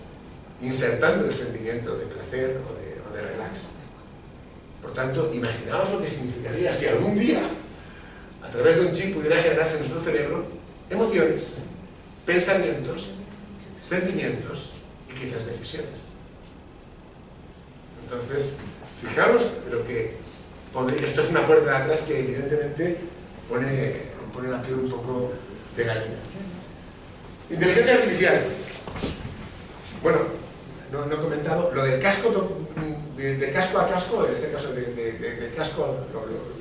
insertando el sentimiento de placer o de relax. Por tanto, imaginaos lo que significaría si algún día, a través de un chip, pudiera generarse en nuestro cerebro emociones, pensamientos, sentimientos y quizás decisiones. Entonces, fijaros lo que pone. Esto es una puerta de atrás que evidentemente pone la piel un poco de gallina. Inteligencia artificial. Bueno, no he comentado lo del casco, de casco a casco, en este caso de casco,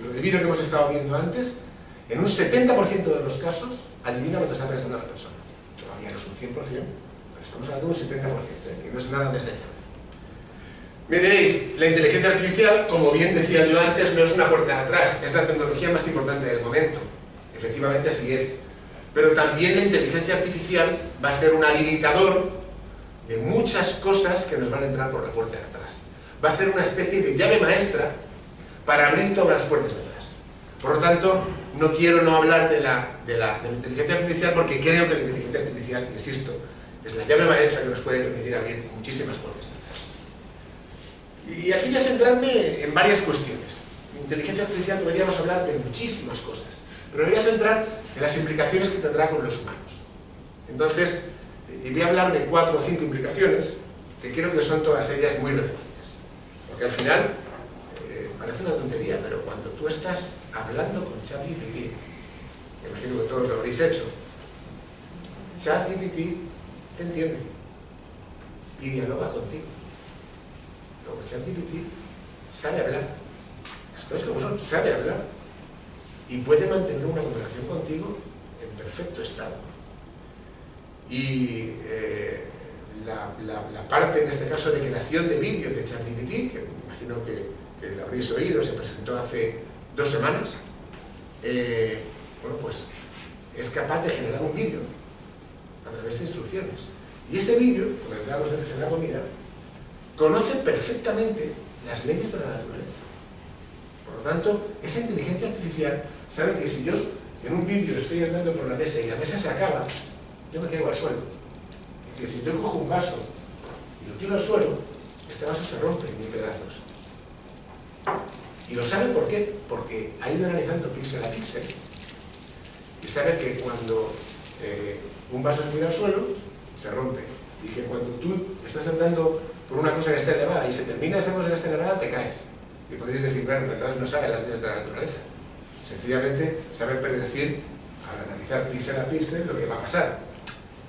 lo debido que hemos estado viendo antes, en un 70% de los casos adivina lo que está pensando la persona. Todavía no es un 100%, pero estamos hablando de un 70%, que no es nada desdeñable. Me diréis, la inteligencia artificial, como bien decía yo antes, no es una puerta de atrás, es la tecnología más importante del momento. Efectivamente así es. Pero también la inteligencia artificial va a ser un habilitador de muchas cosas que nos van a entrar por la puerta de atrás. Va a ser una especie de llave maestra para abrir todas las puertas de atrás. Por lo tanto, no quiero no hablar de la inteligencia artificial porque creo que la inteligencia artificial, insisto, es la llave maestra que nos puede permitir abrir muchísimas puertas de atrás. Y aquí voy a centrarme en varias cuestiones. En inteligencia artificial podríamos hablar de muchísimas cosas, pero me voy a centrar en las implicaciones que tendrá con los humanos. Entonces, voy a hablar de 4 o 5 implicaciones que creo que son todas ellas muy relevantes. Porque al final, parece una tontería, pero cuando tú estás hablando con ChatGPT, imagino que todos lo habréis hecho, ChatGPT te entiende y dialoga contigo. Luego ChatGPT sabe hablar, las cosas como son, sabe hablar y puede mantener una conversación contigo en perfecto estado. Y la parte, en este caso, de creación de vídeo de ChatGPT, que me imagino que lo habréis oído, se presentó hace 2 semanas, bueno, pues es capaz de generar un vídeo a través de instrucciones. Y ese vídeo, como decíamos antes en la comida, conoce perfectamente las leyes de la naturaleza. Por lo tanto, esa inteligencia artificial sabe que si yo en un vídeo estoy andando por la mesa y la mesa se acaba, yo me caigo al suelo. Y que si yo cojo un vaso y lo tiro al suelo, este vaso se rompe en 1000 pedazos. Y lo sabe ¿por qué? Porque ha ido analizando píxel a píxel y sabe que cuando un vaso se tira al suelo, se rompe. Y que cuando tú estás andando por una cosa que está elevada y se termina esa cosa que está elevada, te caes. Y podréis decir, bueno, entonces no sabe las leyes de la naturaleza. Sencillamente sabe predecir, al analizar píxel a píxel, lo que va a pasar.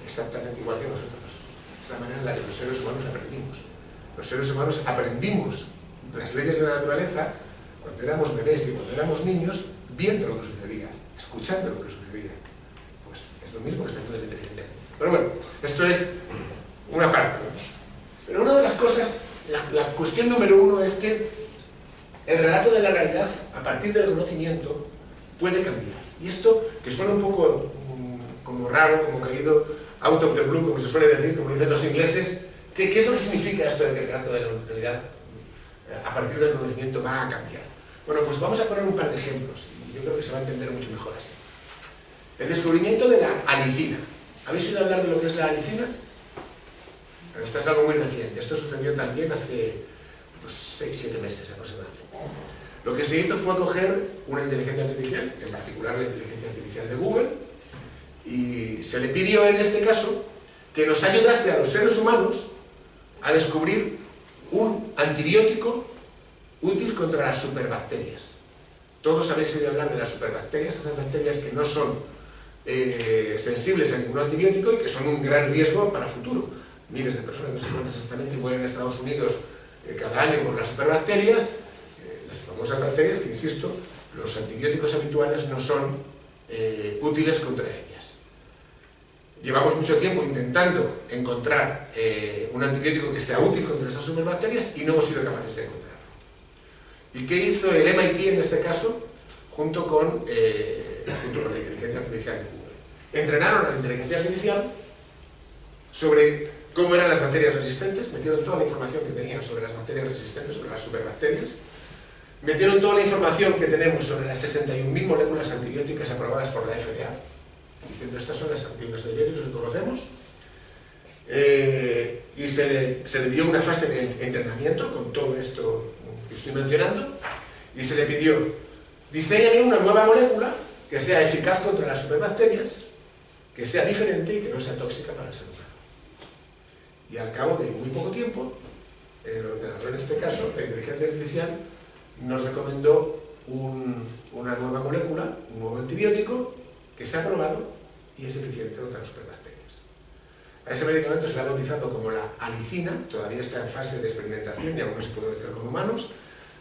Exactamente igual que nosotros. Es la manera en la que los seres humanos aprendimos. Los seres humanos aprendimos las leyes de la naturaleza cuando éramos bebés y cuando éramos niños, viendo lo que sucedía, escuchando lo que sucedía. Pues es lo mismo que está haciendo la inteligencia artificial. Pero bueno, esto es una parte, ¿no? Pero una de las cosas, la cuestión número 1 es que el relato de la realidad, a partir del conocimiento, puede cambiar. Y esto, que suena un poco como raro, como caído out of the blue, como se suele decir, como dicen los ingleses, ¿qué es lo que significa esto de que el relato de la realidad, a partir del conocimiento, va a cambiar? Bueno, pues vamos a poner un par de ejemplos, y yo creo que se va a entender mucho mejor así. El descubrimiento de la alicina. ¿Habéis oído hablar de lo que es la alicina? Pero esto es algo muy reciente. Esto sucedió también hace 6-7 meses aproximadamente. Lo que se hizo fue coger una inteligencia artificial, en particular la inteligencia artificial de Google, y se le pidió en este caso que nos ayudase a los seres humanos a descubrir un antibiótico útil contra las superbacterias. Todos habéis oído hablar de las superbacterias, esas bacterias que no son sensibles a ningún antibiótico y que son un gran riesgo para el futuro. Miles de personas, no sé cuántas exactamente, mueren en Estados Unidos cada año por las superbacterias, las famosas bacterias que, insisto, los antibióticos habituales no son útiles contra ellas. Llevamos mucho tiempo intentando encontrar un antibiótico que sea útil contra esas superbacterias y no hemos sido capaces de encontrarlo. ¿Y qué hizo el MIT en este caso? Junto con la inteligencia artificial de Google. Entrenaron a la inteligencia artificial sobre cómo eran las bacterias resistentes, metieron toda la información que tenían sobre las bacterias resistentes, sobre las superbacterias, metieron toda la información que tenemos sobre las 61.000 moléculas antibióticas aprobadas por la FDA, diciendo estas son las antibióticos que conocemos, y se le dio una fase de entrenamiento con todo esto que estoy mencionando, y se le pidió: diséñame una nueva molécula que sea eficaz contra las superbacterias, que sea diferente y que no sea tóxica para el ser humano. Y al cabo de muy poco tiempo, el ordenador, en este caso, la inteligencia artificial, nos recomendó una nueva molécula, un nuevo antibiótico, que se ha probado y es eficiente contra las superbacterias. A ese medicamento se le ha bautizado como la alicina, todavía está en fase de experimentación y aún no se puede hacer con humanos.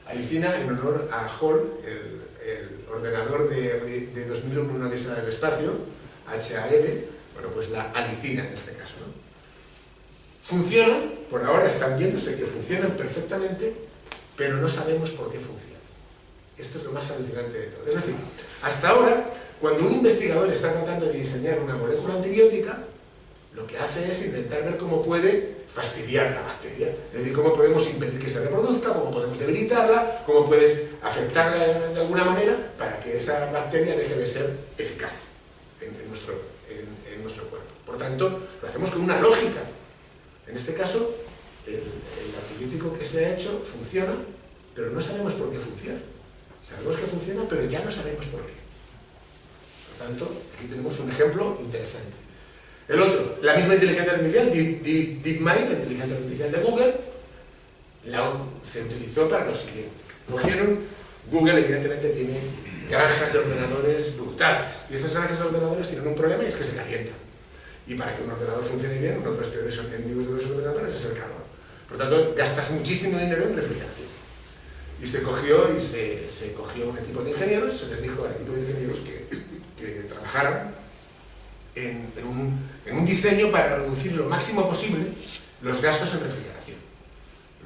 Alicina en honor a Hall, el ordenador de 2001, una odisea del espacio, HAL, bueno, pues la alicina en este caso, ¿no? Funcionan, por ahora están viéndose que funcionan perfectamente, pero no sabemos por qué funcionan. Esto es lo más alucinante de todo. Es decir, hasta ahora, cuando un investigador está tratando de diseñar una molécula antibiótica, lo que hace es intentar ver cómo puede fastidiar la bacteria. Es decir, cómo podemos impedir que se reproduzca, cómo podemos debilitarla, cómo puedes afectarla de alguna manera para que esa bacteria deje de ser eficaz en nuestro cuerpo. Por tanto, lo hacemos con una lógica. En este caso, el antibiótico que se ha hecho funciona, pero no sabemos por qué funciona. Sabemos que funciona, pero ya no sabemos por qué. Por tanto, aquí tenemos un ejemplo interesante. El otro, la misma inteligencia artificial, DeepMind, la inteligencia artificial de Google, se utilizó para lo siguiente. Google evidentemente tiene granjas de ordenadores brutales, y esas granjas de ordenadores tienen un problema y es que se calientan. Y para que un ordenador funcione bien, uno de los peores enemigos de los ordenadores es el calor. Por tanto, gastas muchísimo dinero en refrigeración. Y se cogió un equipo de ingenieros, se les dijo al equipo de ingenieros que trabajaran en un diseño para reducir lo máximo posible los gastos en refrigeración.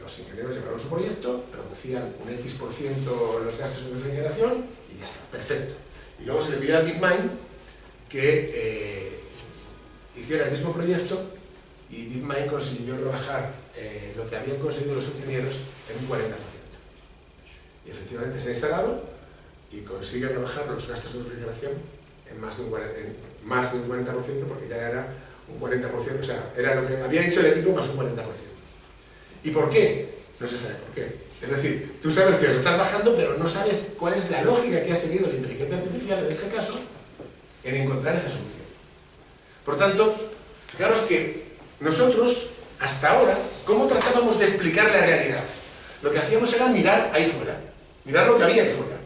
Los ingenieros llevaron su proyecto, reducían un X% los gastos en refrigeración y ya está, perfecto. Y luego se le pidió a DeepMind que hiciera el mismo proyecto y DeepMind consiguió rebajar lo que habían conseguido los ingenieros en un 40%. Y efectivamente se ha instalado y consigue rebajar los gastos de refrigeración en más de un 40%, porque ya era un 40%, o sea, era lo que había dicho el equipo más un 40%. ¿Y por qué? No se sabe por qué. Es decir, tú sabes que lo estás bajando, pero no sabes cuál es la lógica que ha seguido la inteligencia artificial, en este caso, en encontrar esa solución. Por tanto, fijaros que nosotros, hasta ahora, ¿cómo tratábamos de explicar la realidad? Lo que hacíamos era mirar ahí fuera, mirar lo que había ahí fuera.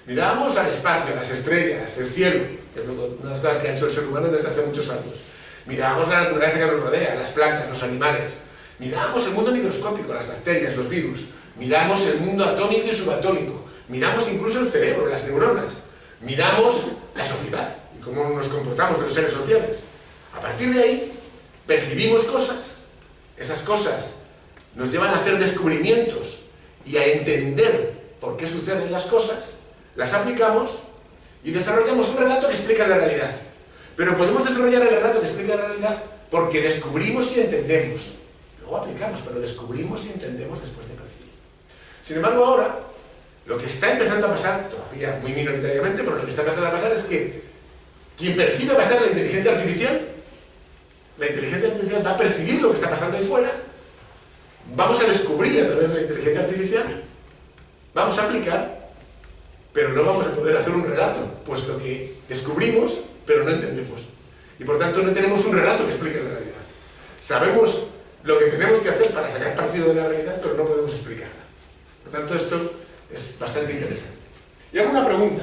Mirábamos al espacio, las estrellas, el cielo, que es una de las cosas que ha hecho el ser humano desde hace muchos años. Mirábamos la naturaleza que nos rodea, las plantas, los animales. Mirábamos el mundo microscópico, las bacterias, los virus. Miramos el mundo atómico y subatómico. Miramos incluso el cerebro, las neuronas. Miramos la sociedad y cómo nos comportamos los seres sociales. A partir de ahí, percibimos cosas. Esas cosas nos llevan a hacer descubrimientos y a entender por qué suceden las cosas. Las aplicamos y desarrollamos un relato que explica la realidad. Pero podemos desarrollar el relato que explica la realidad porque descubrimos y entendemos. Luego aplicamos, pero descubrimos y entendemos después de percibir. Sin embargo, ahora, lo que está empezando a pasar, todavía muy minoritariamente, pero lo que está empezando a pasar es que quien percibe va a ser la inteligencia artificial. La inteligencia artificial va a percibir lo que está pasando ahí fuera. Vamos a descubrir a través de la inteligencia artificial. Vamos a aplicar, pero no vamos a poder hacer un relato, puesto que descubrimos, pero no entendemos. Y por tanto no tenemos un relato que explique la realidad. Sabemos lo que tenemos que hacer para sacar partido de la realidad, pero no podemos explicarla. Por tanto, esto es bastante interesante. Y hago una pregunta.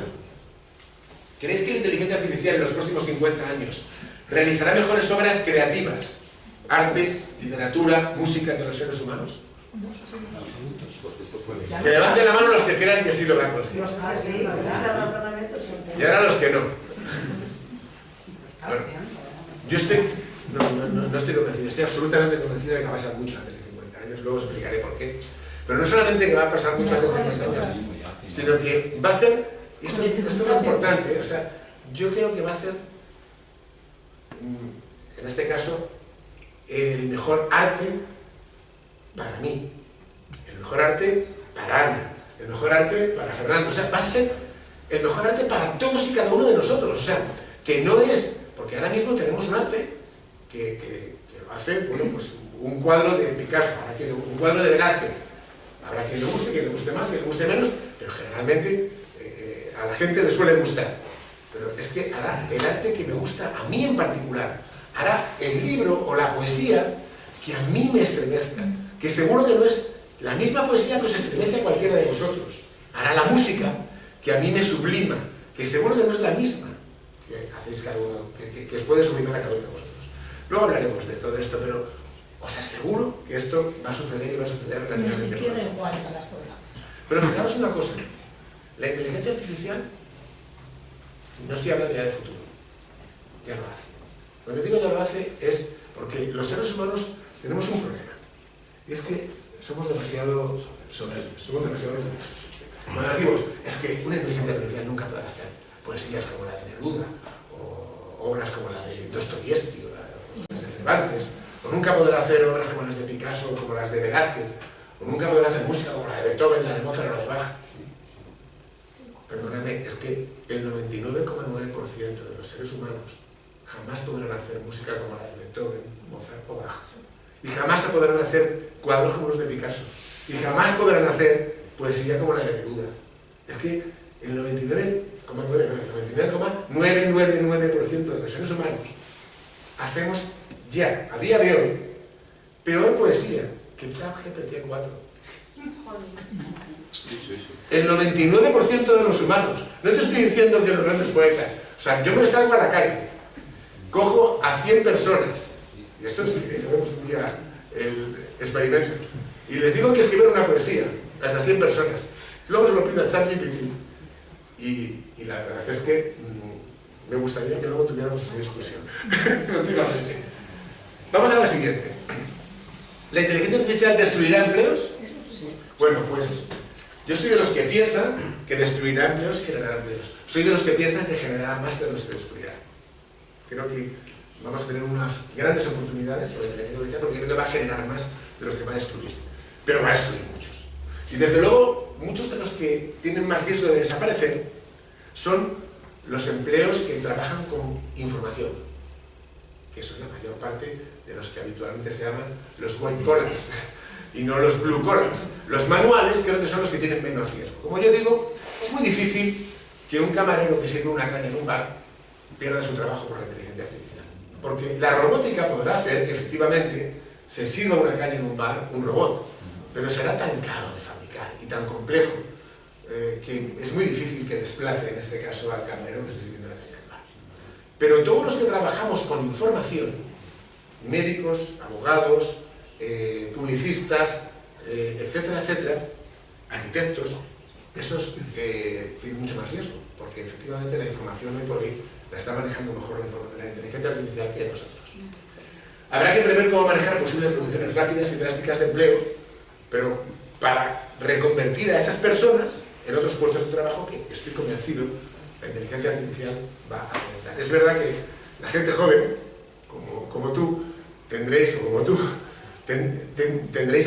¿Creéis que la inteligencia artificial en los próximos 50 años realizará mejores obras creativas, arte, literatura, música, que los seres humanos? Que levanten la mano los que crean que sí lo van a conseguir. Y ahora los que no. Bueno, yo no estoy convencido, estoy absolutamente convencido de que va a pasar mucho antes de 50 años, luego os explicaré por qué. Pero no solamente que va a pasar mucho antes de 50 años, sino que va a hacer, y esto es lo importante, o sea, yo creo que va a hacer, en este caso, el mejor arte para mí, el mejor arte para Ana, el mejor arte para Fernando, o sea, va a ser el mejor arte para todos y cada uno de nosotros, o sea, que no es, porque ahora mismo tenemos un arte que lo hace, bueno, pues un cuadro de Picasso, un cuadro de Velázquez, habrá quien le guste más, quien le guste menos, pero generalmente a la gente le suele gustar. Pero es que hará el arte que me gusta a mí en particular, hará el libro o la poesía que a mí me estremezca, que seguro que no es la misma poesía que os estremece a cualquiera de vosotros. Hará la música que a mí me sublima, que seguro que no es la misma que hacéis cada uno, que os puede sublimar a cada uno de vosotros. Luego hablaremos de todo esto, pero os aseguro que esto va a suceder y va a suceder relativamente Ni siquiera pronto. igual a las cosas. Pero fijaros una cosa, la inteligencia artificial, no estoy hablando ya de futuro, ya lo hace. Cuando digo ya lo hace es porque los seres humanos tenemos un problema, y es que somos demasiado soberbios, somos demasiado orgullosos. Cuando decimos, es que una inteligencia artificial nunca podrá hacer poesías como la de Neruda, o obras como la de Dostoyevsky, o las de Cervantes, o nunca podrá hacer obras como las de Picasso, como las de Velázquez, o nunca podrá hacer música como la de Beethoven, la de Mozart o la de Bach. Perdóname, es que el 99,9% de los seres humanos jamás podrán hacer música como la de Beethoven, Mozart o Bach. Y jamás se podrán hacer cuadros como los de Picasso. Y jamás podrán hacer poesía como la de Neruda. Es que el 99,999% de los seres humanos hacemos ya, a día de hoy, peor poesía que ChatGPT 4. El 99% de los humanos. No te estoy diciendo que los grandes poetas. O sea, yo me salgo a la calle, cojo a 100 personas, y esto es que hacemos un día el experimento, y les digo que escriban una poesía a esas 100 personas. Luego se lo pido a ChatGPT. Y la verdad es que me gustaría que luego tuviéramos esa discusión. Continuamente. Vamos a la siguiente. ¿La inteligencia artificial destruirá empleos? Bueno, pues yo soy de los que piensan que destruirá empleos y generará empleos. Soy de los que piensan que generará más que de los que destruirá. Creo que vamos a tener unas grandes oportunidades en la inteligencia artificial porque creo que va a generar más de los que va a destruir. Pero va a destruir muchos. Y desde luego, muchos de los que tienen más riesgo de desaparecer son los empleos que trabajan con información, que son la mayor parte de los que habitualmente se llaman los white collars y no los blue collars. Los manuales creo que son los que tienen menos riesgo. Como yo digo, es muy difícil que un camarero que sirve una caña en un bar pierda su trabajo por la inteligencia artificial. Porque la robótica podrá hacer que efectivamente se sirva una caña en un bar un robot, pero será tan caro de fabricar y tan complejo que es muy difícil que desplace en este caso al camarero que esté sirviendo la caña en el bar. Pero todos los que trabajamos con información, médicos, abogados, publicistas, etcétera, etcétera, arquitectos, esos tienen mucho más riesgo, porque efectivamente la información hoy por hoy la está manejando mejor la inteligencia artificial que nosotros. Habrá que prever cómo manejar posibles reducciones rápidas y drásticas de empleo, pero para reconvertir a esas personas en otros puestos de trabajo que estoy convencido la inteligencia artificial va a aumentar. Es verdad que la gente joven, como tú, tendréis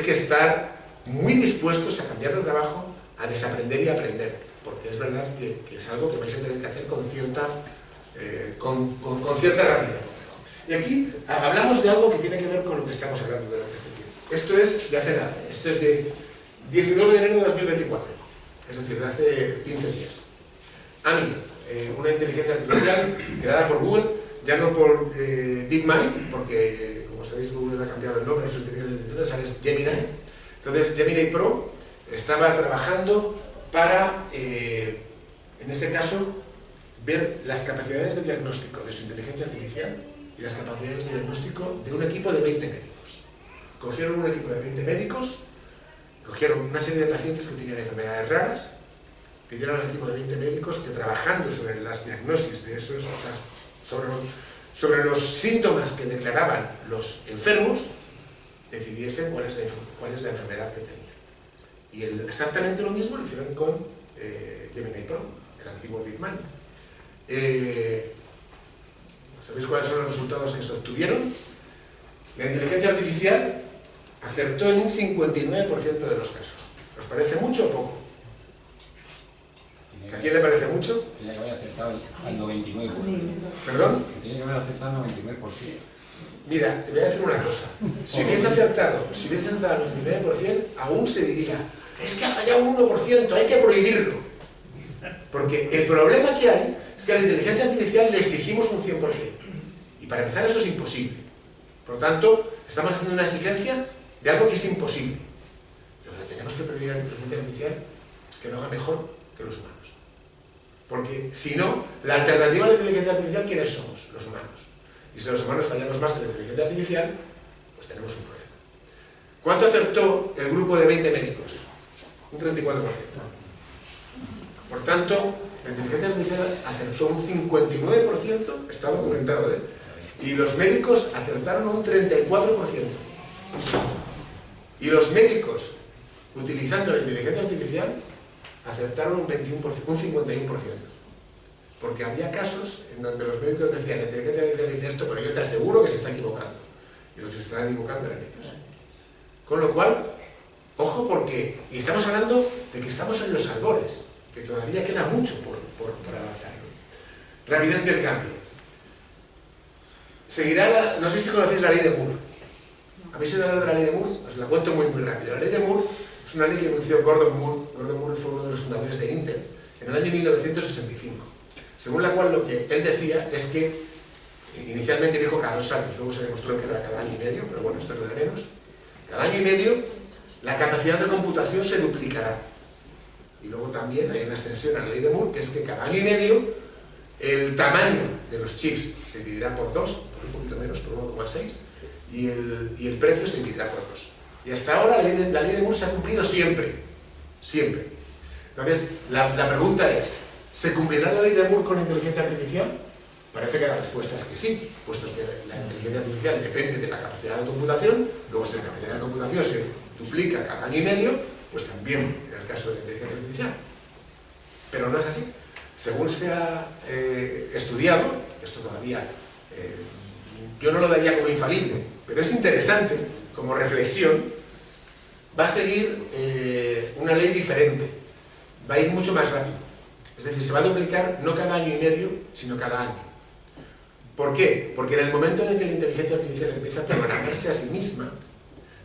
que estar muy dispuestos a cambiar de trabajo, a desaprender y aprender, porque es verdad que es algo que vais a tener que hacer con cierta rapidez. Y aquí hablamos de algo que tiene que ver con lo que estamos hablando durante este tiempo. Esto es de hace nada, esto es de 19 de enero de 2024, es decir, de hace 15 días. AMI, una inteligencia artificial creada por Google, ya no por DeepMind, porque como sabéis Google ha cambiado el nombre de su inteligencia artificial, es Gemini. Entonces Gemini Pro estaba trabajando para, en este caso, ver las capacidades de diagnóstico de su inteligencia artificial y las capacidades de diagnóstico de un equipo de 20 médicos. Cogieron un equipo de 20 médicos, Cogieron una serie de pacientes que tenían enfermedades raras, pidieron al equipo de 20 médicos que, trabajando sobre las diagnosis de esos, o sea, sobre los síntomas que declaraban los enfermos, decidiesen cuál es la enfermedad que tenían. Y exactamente lo mismo lo hicieron con Gemini Pro, el antiguo DeepMind. ¿Sabéis cuáles son los resultados que se obtuvieron? La inteligencia artificial acertó en un 59% de los casos. ¿Os parece mucho o poco? ¿A quién le parece mucho? Tenía que haber acertado al 99%. ¿Perdón? Tenía que haber acertado al 99%. Mira, te voy a decir una cosa. Si hubiese acertado al 99%, aún se diría, es que ha fallado un 1%, hay que prohibirlo. Porque el problema que hay es que a la inteligencia artificial le exigimos un 100%. Y para empezar eso es imposible. Por lo tanto, estamos haciendo una exigencia de algo que es imposible. Lo que le tenemos que pedir a la inteligencia artificial es que lo haga mejor que los humanos. Porque si no, la alternativa a la inteligencia artificial, ¿quiénes somos? Los humanos. Y si los humanos fallamos más que la inteligencia artificial, pues tenemos un problema. ¿Cuánto acertó el grupo de 20 médicos? Un 34%. Por tanto, la inteligencia artificial acertó un 59%, está documentado, ¿eh? Y los médicos acertaron un 34%. Y los médicos, utilizando la inteligencia artificial, acertaron un 21%, un 51%. Porque había casos en donde los médicos decían, la inteligencia artificial dice esto, pero yo te aseguro que se está equivocando. Y los que se estaban equivocando eran ellos. Con lo cual, ojo, porque, y estamos hablando de que estamos en los albores, que todavía queda mucho por avanzar. Rapidez del cambio. Seguirá no sé si conocéis la ley de Moore. ¿Habéis oído hablar de la ley de Moore? Os la cuento muy rápido. La ley de Moore es una ley que anunció Gordon Moore. Gordon Moore fue uno de los fundadores de Intel en el año 1965. Según la cual lo que él decía es que, inicialmente dijo cada 2 años, luego se demostró que era cada año y medio, pero bueno, esto es lo de menos. Cada año y medio la capacidad de computación se duplicará. Y luego también hay una extensión a la ley de Moore, que es que cada año y medio el tamaño de los chips se dividirá por 2, por un poquito menos, por 1,6, y el precio se dividirá por 2. Y hasta ahora la ley de Moore se ha cumplido siempre. Siempre. Entonces, la pregunta es, ¿se cumplirá la ley de Moore con la inteligencia artificial? Parece que la respuesta es que sí, puesto que la inteligencia artificial depende de la capacidad de computación, luego si la capacidad de computación se duplica cada año y medio, pues también en el caso de la inteligencia artificial. Pero no es así. Según se ha estudiado, esto todavía yo no lo daría como infalible, pero es interesante como reflexión, va a seguir una ley diferente, va a ir mucho más rápido. Es decir, se va a duplicar no cada año y medio, sino cada año. ¿Por qué? Porque en el momento en el que la inteligencia artificial empieza a programarse a sí misma,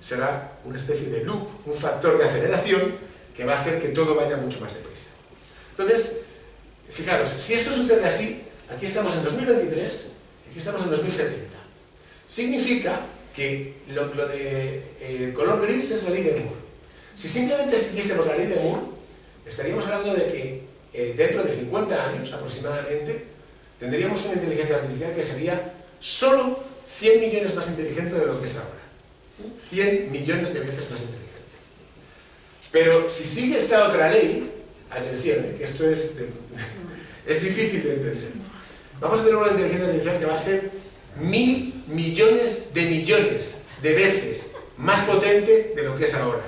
será una especie de loop, un factor de aceleración que va a hacer que todo vaya mucho más deprisa. Entonces, fijaros, si esto sucede así, aquí estamos en 2023, aquí estamos en 2070. Significa que lo de color gris es la ley de Moore. Si simplemente siguiésemos la ley de Moore, estaríamos hablando de que dentro de 50 años aproximadamente, tendríamos una inteligencia artificial que sería solo 100 millones más inteligente de lo que es ahora. 100 millones de veces más inteligente. Pero si sigue esta otra ley, atención, que esto es difícil de entender. Vamos a tener una inteligencia artificial que va a ser 1000 millones de veces más potente de lo que es ahora.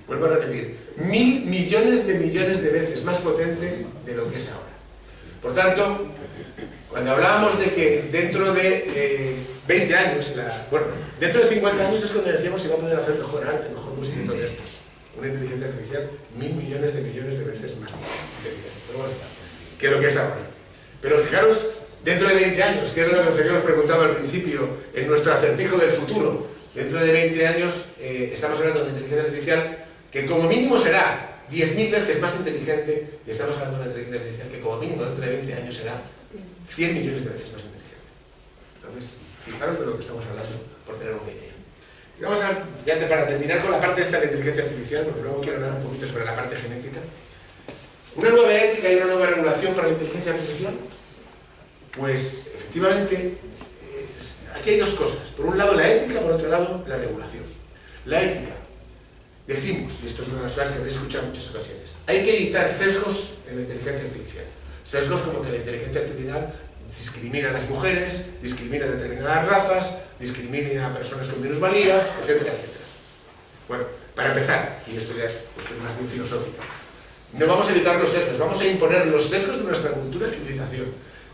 Vuelvo a repetir, 1000 millones de veces más potente de lo que es ahora. Por tanto, cuando hablábamos de que dentro de 20 años, bueno, dentro de 50 años es cuando decíamos si va a poder hacer mejor arte, mejor música y todo esto. Una inteligencia artificial 1000 millones de veces más inteligente. Pero bueno, que lo que es ahora. Pero fijaros, dentro de 20 años, que es lo que nos habíamos preguntado al principio en nuestro acertijo del futuro, dentro de 20 años estamos hablando de una inteligencia artificial que como mínimo será 10.000 veces más inteligente, y estamos hablando de una inteligencia artificial que como mínimo dentro de 20 años será 100 millones de veces más inteligente. Entonces, fijaros de lo que estamos hablando, por tener una idea. Y vamos a, ya para terminar con la parte esta de la inteligencia artificial, porque luego quiero hablar un poquito sobre la parte genética. ¿Una nueva ética y una nueva regulación para la inteligencia artificial? Pues, efectivamente, aquí hay dos cosas. Por un lado la ética, por otro lado la regulación. La ética. decimos, y esto es una de las cosas que habréis escuchado en muchas ocasiones, hay que evitar sesgos en la inteligencia artificial. Sesgos como que la inteligencia artificial discrimina a las mujeres, discrimina a determinadas razas, discrimina a personas con minusvalías, etcétera, etcétera. Bueno, para empezar, y esto ya es cuestión más bien filosófica, no vamos a evitar los sesgos, vamos a imponer los sesgos de nuestra cultura y civilización,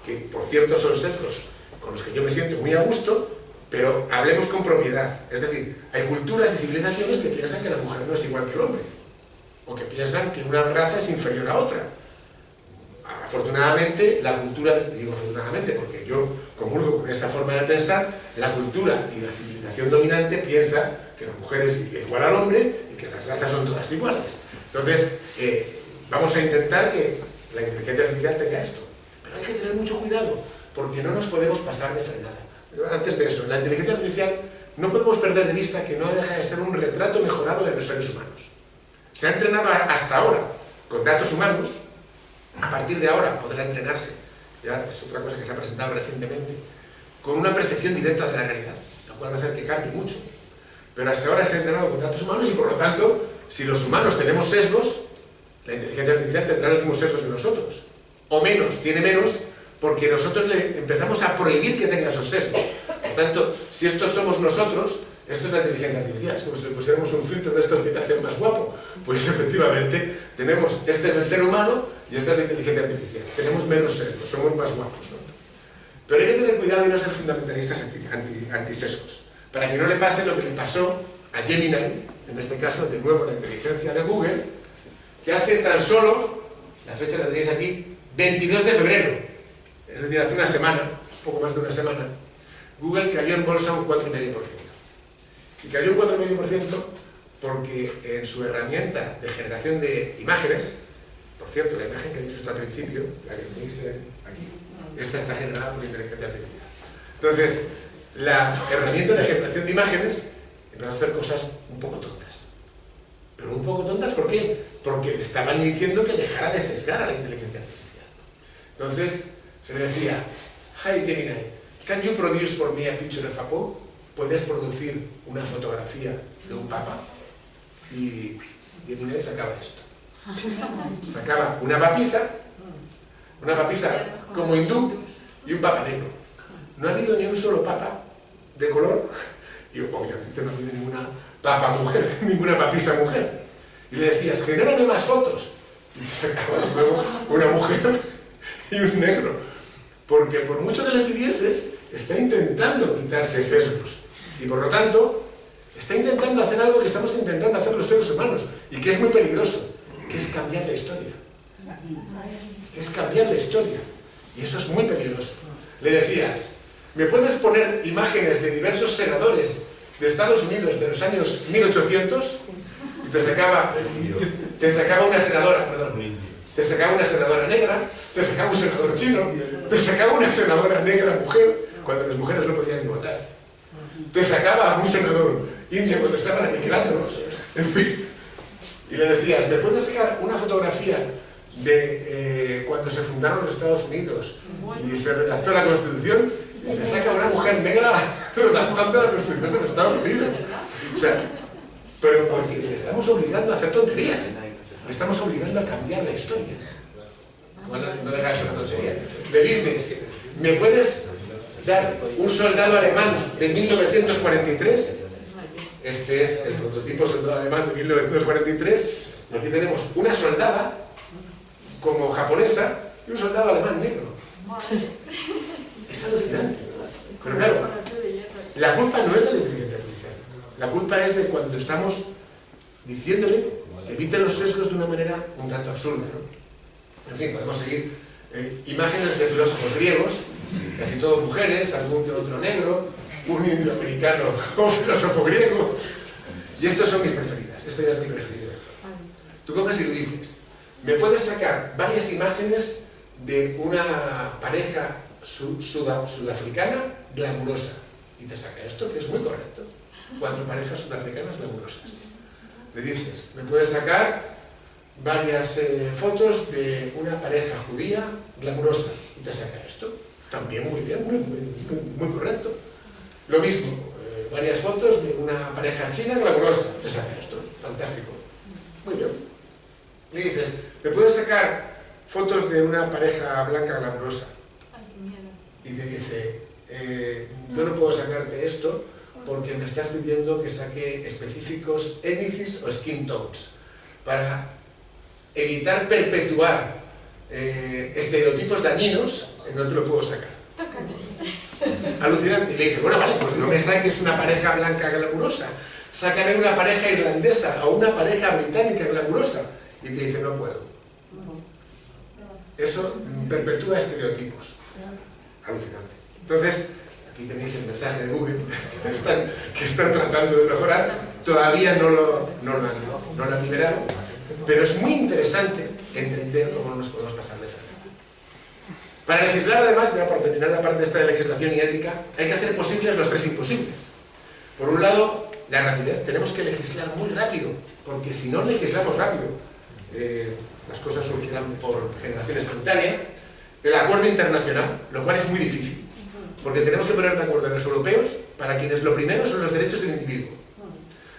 que por cierto son sesgos con los que yo me siento muy a gusto, pero hablemos con propiedad. Es decir, hay culturas y civilizaciones que piensan que la mujer no es igual que el hombre, o que piensan que una raza es inferior a otra. Afortunadamente, la cultura, digo afortunadamente porque yo comulgo con esa forma de pensar, la cultura y la civilización dominante piensa que la mujer es igual al hombre y que las razas son todas iguales. Entonces, vamos a intentar que la inteligencia artificial tenga esto. Pero hay que tener mucho cuidado, porque no nos podemos pasar de frenada. Pero antes de eso, la inteligencia artificial no podemos perder de vista que no deja de ser un retrato mejorado de los seres humanos. Se ha entrenado hasta ahora con datos humanos. A partir de ahora podrá entrenarse, ya es otra cosa que se ha presentado recientemente, con una percepción directa de la realidad, lo cual va a hacer que cambie mucho. Pero hasta ahora se ha entrenado con datos humanos y por lo tanto, si los humanos tenemos sesgos, la inteligencia artificial tendrá los mismos sesgos que nosotros. O menos, tiene menos, porque nosotros le empezamos a prohibir que tenga esos sesgos. Por tanto, si estos somos nosotros, esto es la inteligencia artificial. Es como si le pusiéramos un filtro de estos que te hacen más guapo. Pues efectivamente, tenemos, este es el ser humano y esta es la inteligencia artificial. Tenemos menos sesgos, somos más guapos, ¿no? Pero hay que tener cuidado y no ser fundamentalistas antisesgos, para que no le pase lo que le pasó a Gemini, en este caso, de nuevo la inteligencia de Google, que hace tan solo, la fecha la tenéis aquí, 22 de febrero, es decir, hace una semana, un poco más de una semana, Google cayó en bolsa un 4,5%. Y cayó un 4,5% porque en su herramienta de generación de imágenes, por cierto, la imagen que habéis visto al principio, la que tenéis aquí, esta está generada por inteligencia artificial. Entonces, la herramienta de generación de imágenes empezó a hacer cosas un poco tontas. Pero un poco tontas, ¿por qué? Porque le estaban diciendo que dejara de sesgar a la inteligencia artificial. Entonces, se le decía, "Hi Gemini, can you produce for me a picture of a pope?" ¿Puedes producir una fotografía de un papa? Y Gemini sacaba esto. Sacaba una papisa como hindú y un papa negro. No ha habido ni un solo papa de color, y obviamente no ha habido ninguna papa mujer, ninguna papisa mujer. Y le decías, genérame más fotos. Y te sacaba de nuevo una mujer y un negro. Porque por mucho que le pidieses, está intentando quitarse sesgos. Y por lo tanto, está intentando hacer algo que estamos intentando hacer los seres humanos, y que es muy peligroso, que es cambiar la historia. Es cambiar la historia. Y eso es muy peligroso. Le decías, ¿me puedes poner imágenes de diversos senadores de Estados Unidos de los años 1800? Y te sacaba una senadora, perdón. Te sacaba una senadora negra, te sacaba un senador chino, te sacaba una senadora negra mujer, cuando las mujeres no podían ni votar. Te sacaba a un senador indio cuando estaban aniquilándonos, en fin. Y le decías, ¿me puedes sacar una fotografía de cuando se fundaron los Estados Unidos y se redactó la Constitución? Y te saca una mujer negra redactando la Constitución de los Estados Unidos. O sea, pero porque le estamos obligando a hacer tonterías. Le estamos obligando a cambiar la historia. Bueno, no deja de ser una tontería. Le dices, ¿me puedes dar un soldado alemán de 1943? Este es el prototipo soldado alemán de 1943. Aquí tenemos una soldada como japonesa y un soldado alemán negro. Es alucinante. Pero claro, la culpa no es de la inteligencia artificial. La culpa es de cuando estamos diciéndole que evite los sesgos de una manera un tanto absurda, ¿no? En fin, podemos seguir imágenes de filósofos griegos, casi todos mujeres, algún que otro negro, un indio americano o filósofo griego. Y estos son mis preferidas. Esto ya es mi preferido. Tú coges y le dices, ¿me puedes sacar varias imágenes de una pareja sudafricana glamurosa? Y te saca esto, que es muy correcto. 4 parejas sudafricanas glamurosas. Le dices, ¿me puedes sacar varias fotos de una pareja judía glamurosa? Y te saca esto. También muy bien, muy correcto. Lo mismo, varias fotos de una pareja china glamurosa. Te saca esto. fantástico. Muy bien. Le dices, ¿me puedes sacar fotos de una pareja blanca glamurosa? Y te dice, yo no puedo sacarte esto porque me estás pidiendo que saque específicos índices o skin tones para evitar perpetuar estereotipos dañinos, no te lo puedo sacar. Alucinante. Y le dice, bueno, vale, pues no me saques una pareja blanca glamurosa, sácame una pareja irlandesa o una pareja británica glamurosa. Y te dice, no puedo. Eso perpetúa estereotipos. Alucinante. Entonces, aquí tenéis el mensaje de Google que están tratando de mejorar. Todavía no lo han liberado, pero es muy interesante entender cómo nos podemos pasar de frente. Para legislar, además, ya para terminar la parte esta de legislación y ética, hay que hacer posibles los tres imposibles. Por un lado, la rapidez. Tenemos que legislar muy rápido, porque si no legislamos rápido, las cosas surgirán por generación espontánea. El acuerdo internacional, lo cual es muy difícil, porque tenemos que poner de acuerdo a los europeos, para quienes lo primero son los derechos del individuo,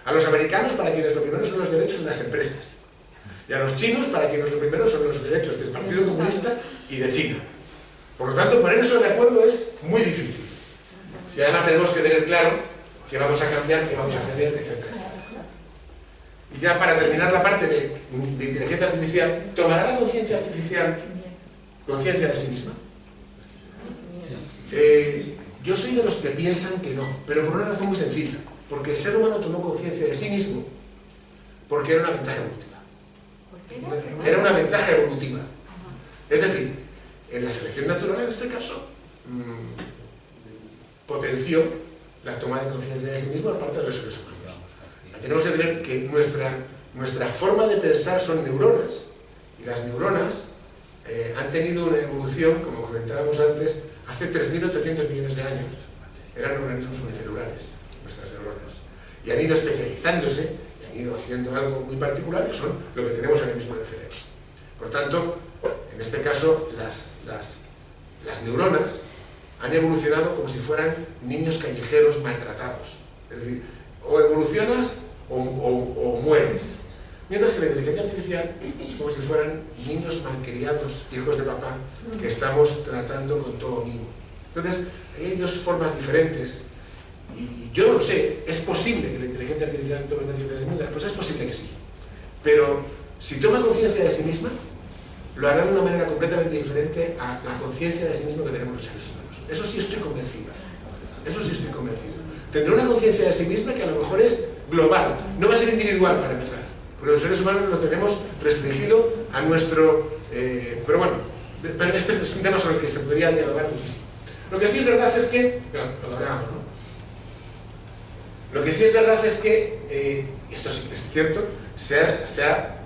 a los americanos, para quienes lo primero son los derechos de las empresas, y a los chinos, para quienes lo primero son los derechos del Partido Comunista y de China. Por lo tanto, poner eso de acuerdo es muy difícil. Y además tenemos que tener claro que vamos a cambiar, que vamos a ceder, etc. Y ya para terminar la parte de inteligencia artificial, ¿tomará la conciencia artificial conciencia de sí misma? Yo soy de los que piensan que no, pero por una razón muy sencilla. Porque el ser humano tomó conciencia de sí mismo porque era una ventaja evolutiva. Era una ventaja evolutiva. Es decir, en la selección natural, en este caso, potenció la toma de conciencia de sí mismo por parte de los seres humanos. Tenemos que tener que nuestra forma de pensar son neuronas, y las neuronas han tenido una evolución, como comentábamos antes, hace 3.800 millones de años. Eran organismos unicelulares, nuestras neuronas. Y han ido especializándose, y han ido haciendo algo muy particular, que son lo que tenemos ahora mismo en el cerebro. Por tanto, en este caso, las neuronas han evolucionado como si fueran niños callejeros maltratados. Es decir, o evolucionas o mueres. Mientras que la inteligencia artificial es como si fueran niños malcriados, hijos de papá, que estamos tratando con todo mimo. Entonces, hay dos formas diferentes. Y yo no lo sé, ¿es posible que la inteligencia artificial tome conciencia de sí misma? Pues es posible que sí. Pero si toma conciencia de sí misma, lo hará de una manera completamente diferente a la conciencia de sí mismo que tenemos los seres humanos. Eso sí estoy convencido. Eso sí estoy convencido. Tendrá una conciencia de sí misma que a lo mejor es global. No va a ser individual para empezar. Porque los seres humanos lo tenemos restringido a nuestro... pero bueno, pero este es un tema sobre el que se podría dialogar muchísimo. Lo que sí es verdad es que... lo hablábamos, ¿no? Lo que sí es verdad es que, esto sí que es cierto, se han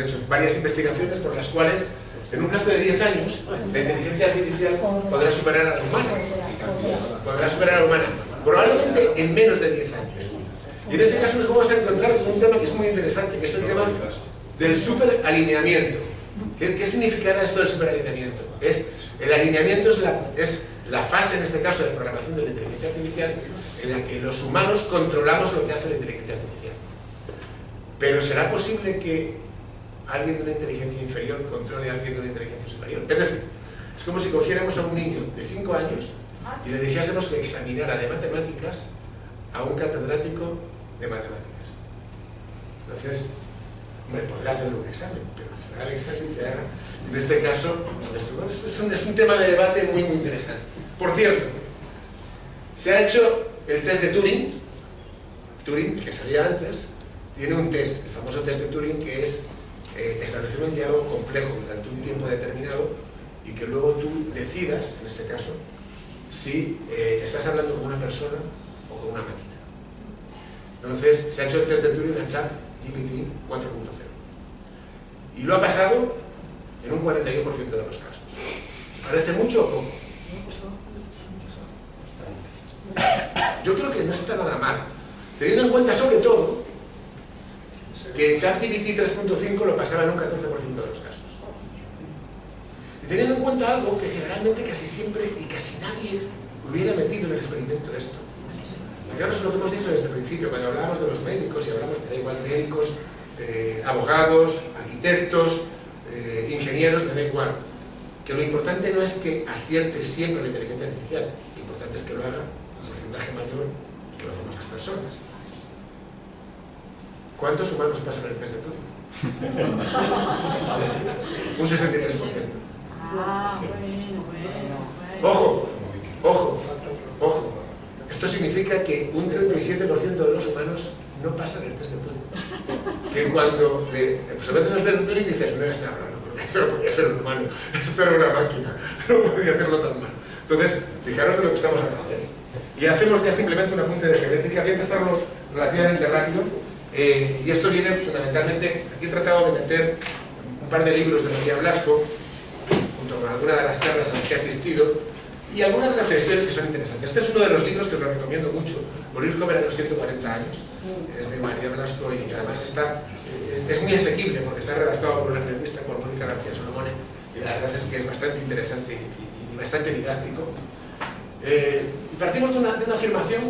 hecho varias investigaciones por las cuales en un plazo de 10 años la inteligencia artificial podrá superar a la humana. Podrá superar a la humana. Probablemente en menos de 10 años. Y en ese caso nos vamos a encontrar con un tema que es muy interesante, que es el tema del superalineamiento. ¿Qué significará esto del superalineamiento? El alineamiento es la fase, en este caso, de programación de la inteligencia artificial en la que los humanos controlamos lo que hace la inteligencia artificial. Pero ¿será posible que alguien de una inteligencia inferior controle a alguien de una inteligencia superior? Es decir, es como si cogiéramos a un niño de 5 años y le dijésemos que examinara de matemáticas a un catedrático de matemáticas. Entonces, hombre, podrá hacerle un examen, pero será el examen que haga. En este caso, es un tema de debate muy, muy interesante. Por cierto, se ha hecho el test de Turing. Turing, que salía antes, tiene un test, el famoso test de Turing, que es establecer un diálogo complejo durante un tiempo determinado y que luego tú decidas, en este caso, si estás hablando con una persona o con una máquina. Entonces, se ha hecho el test de Turing a ChatGPT 4.0 y lo ha pasado en un 41% de los casos. ¿Os parece mucho o poco? Yo creo que no está nada mal, teniendo en cuenta sobre todo que ChatGPT 3.5 lo pasaba en un 14% de los casos. Y teniendo en cuenta algo que generalmente casi siempre y casi nadie hubiera metido en el experimento de esto. Fijaros en lo que hemos dicho desde el principio, cuando hablábamos de los médicos, y hablamos, me da igual, médicos, abogados, arquitectos, ingenieros, me da igual. Que lo importante no es que acierte siempre la inteligencia artificial, lo importante es que lo haga un porcentaje mayor que lo hacemos las personas. ¿Cuántos humanos pasan el test de Turing? Un 63%. Ojo, ojo, ojo. Esto significa que un 37% de los humanos no pasan el test de Turing. Que cuando pues a veces el test de Turing dices, no está hablando, esto no podía ser un humano, esto era una máquina, no podía hacerlo tan mal. Entonces, fijaros de lo que estamos hablando. Y hacemos ya simplemente un apunte de geométrica, voy a empezarlo relativamente rápido. Y esto viene fundamentalmente, aquí he tratado de meter un par de libros de María Blasco, junto con algunas de las charlas a las que he asistido, y algunas reflexiones que son interesantes. Este es uno de los libros que os lo recomiendo mucho, Morir joven a los 140 años, es de María Blasco y además es muy asequible porque está redactado por una periodista, por Mónica García Solomone, y la verdad es que es bastante interesante y bastante didáctico. Y partimos de una afirmación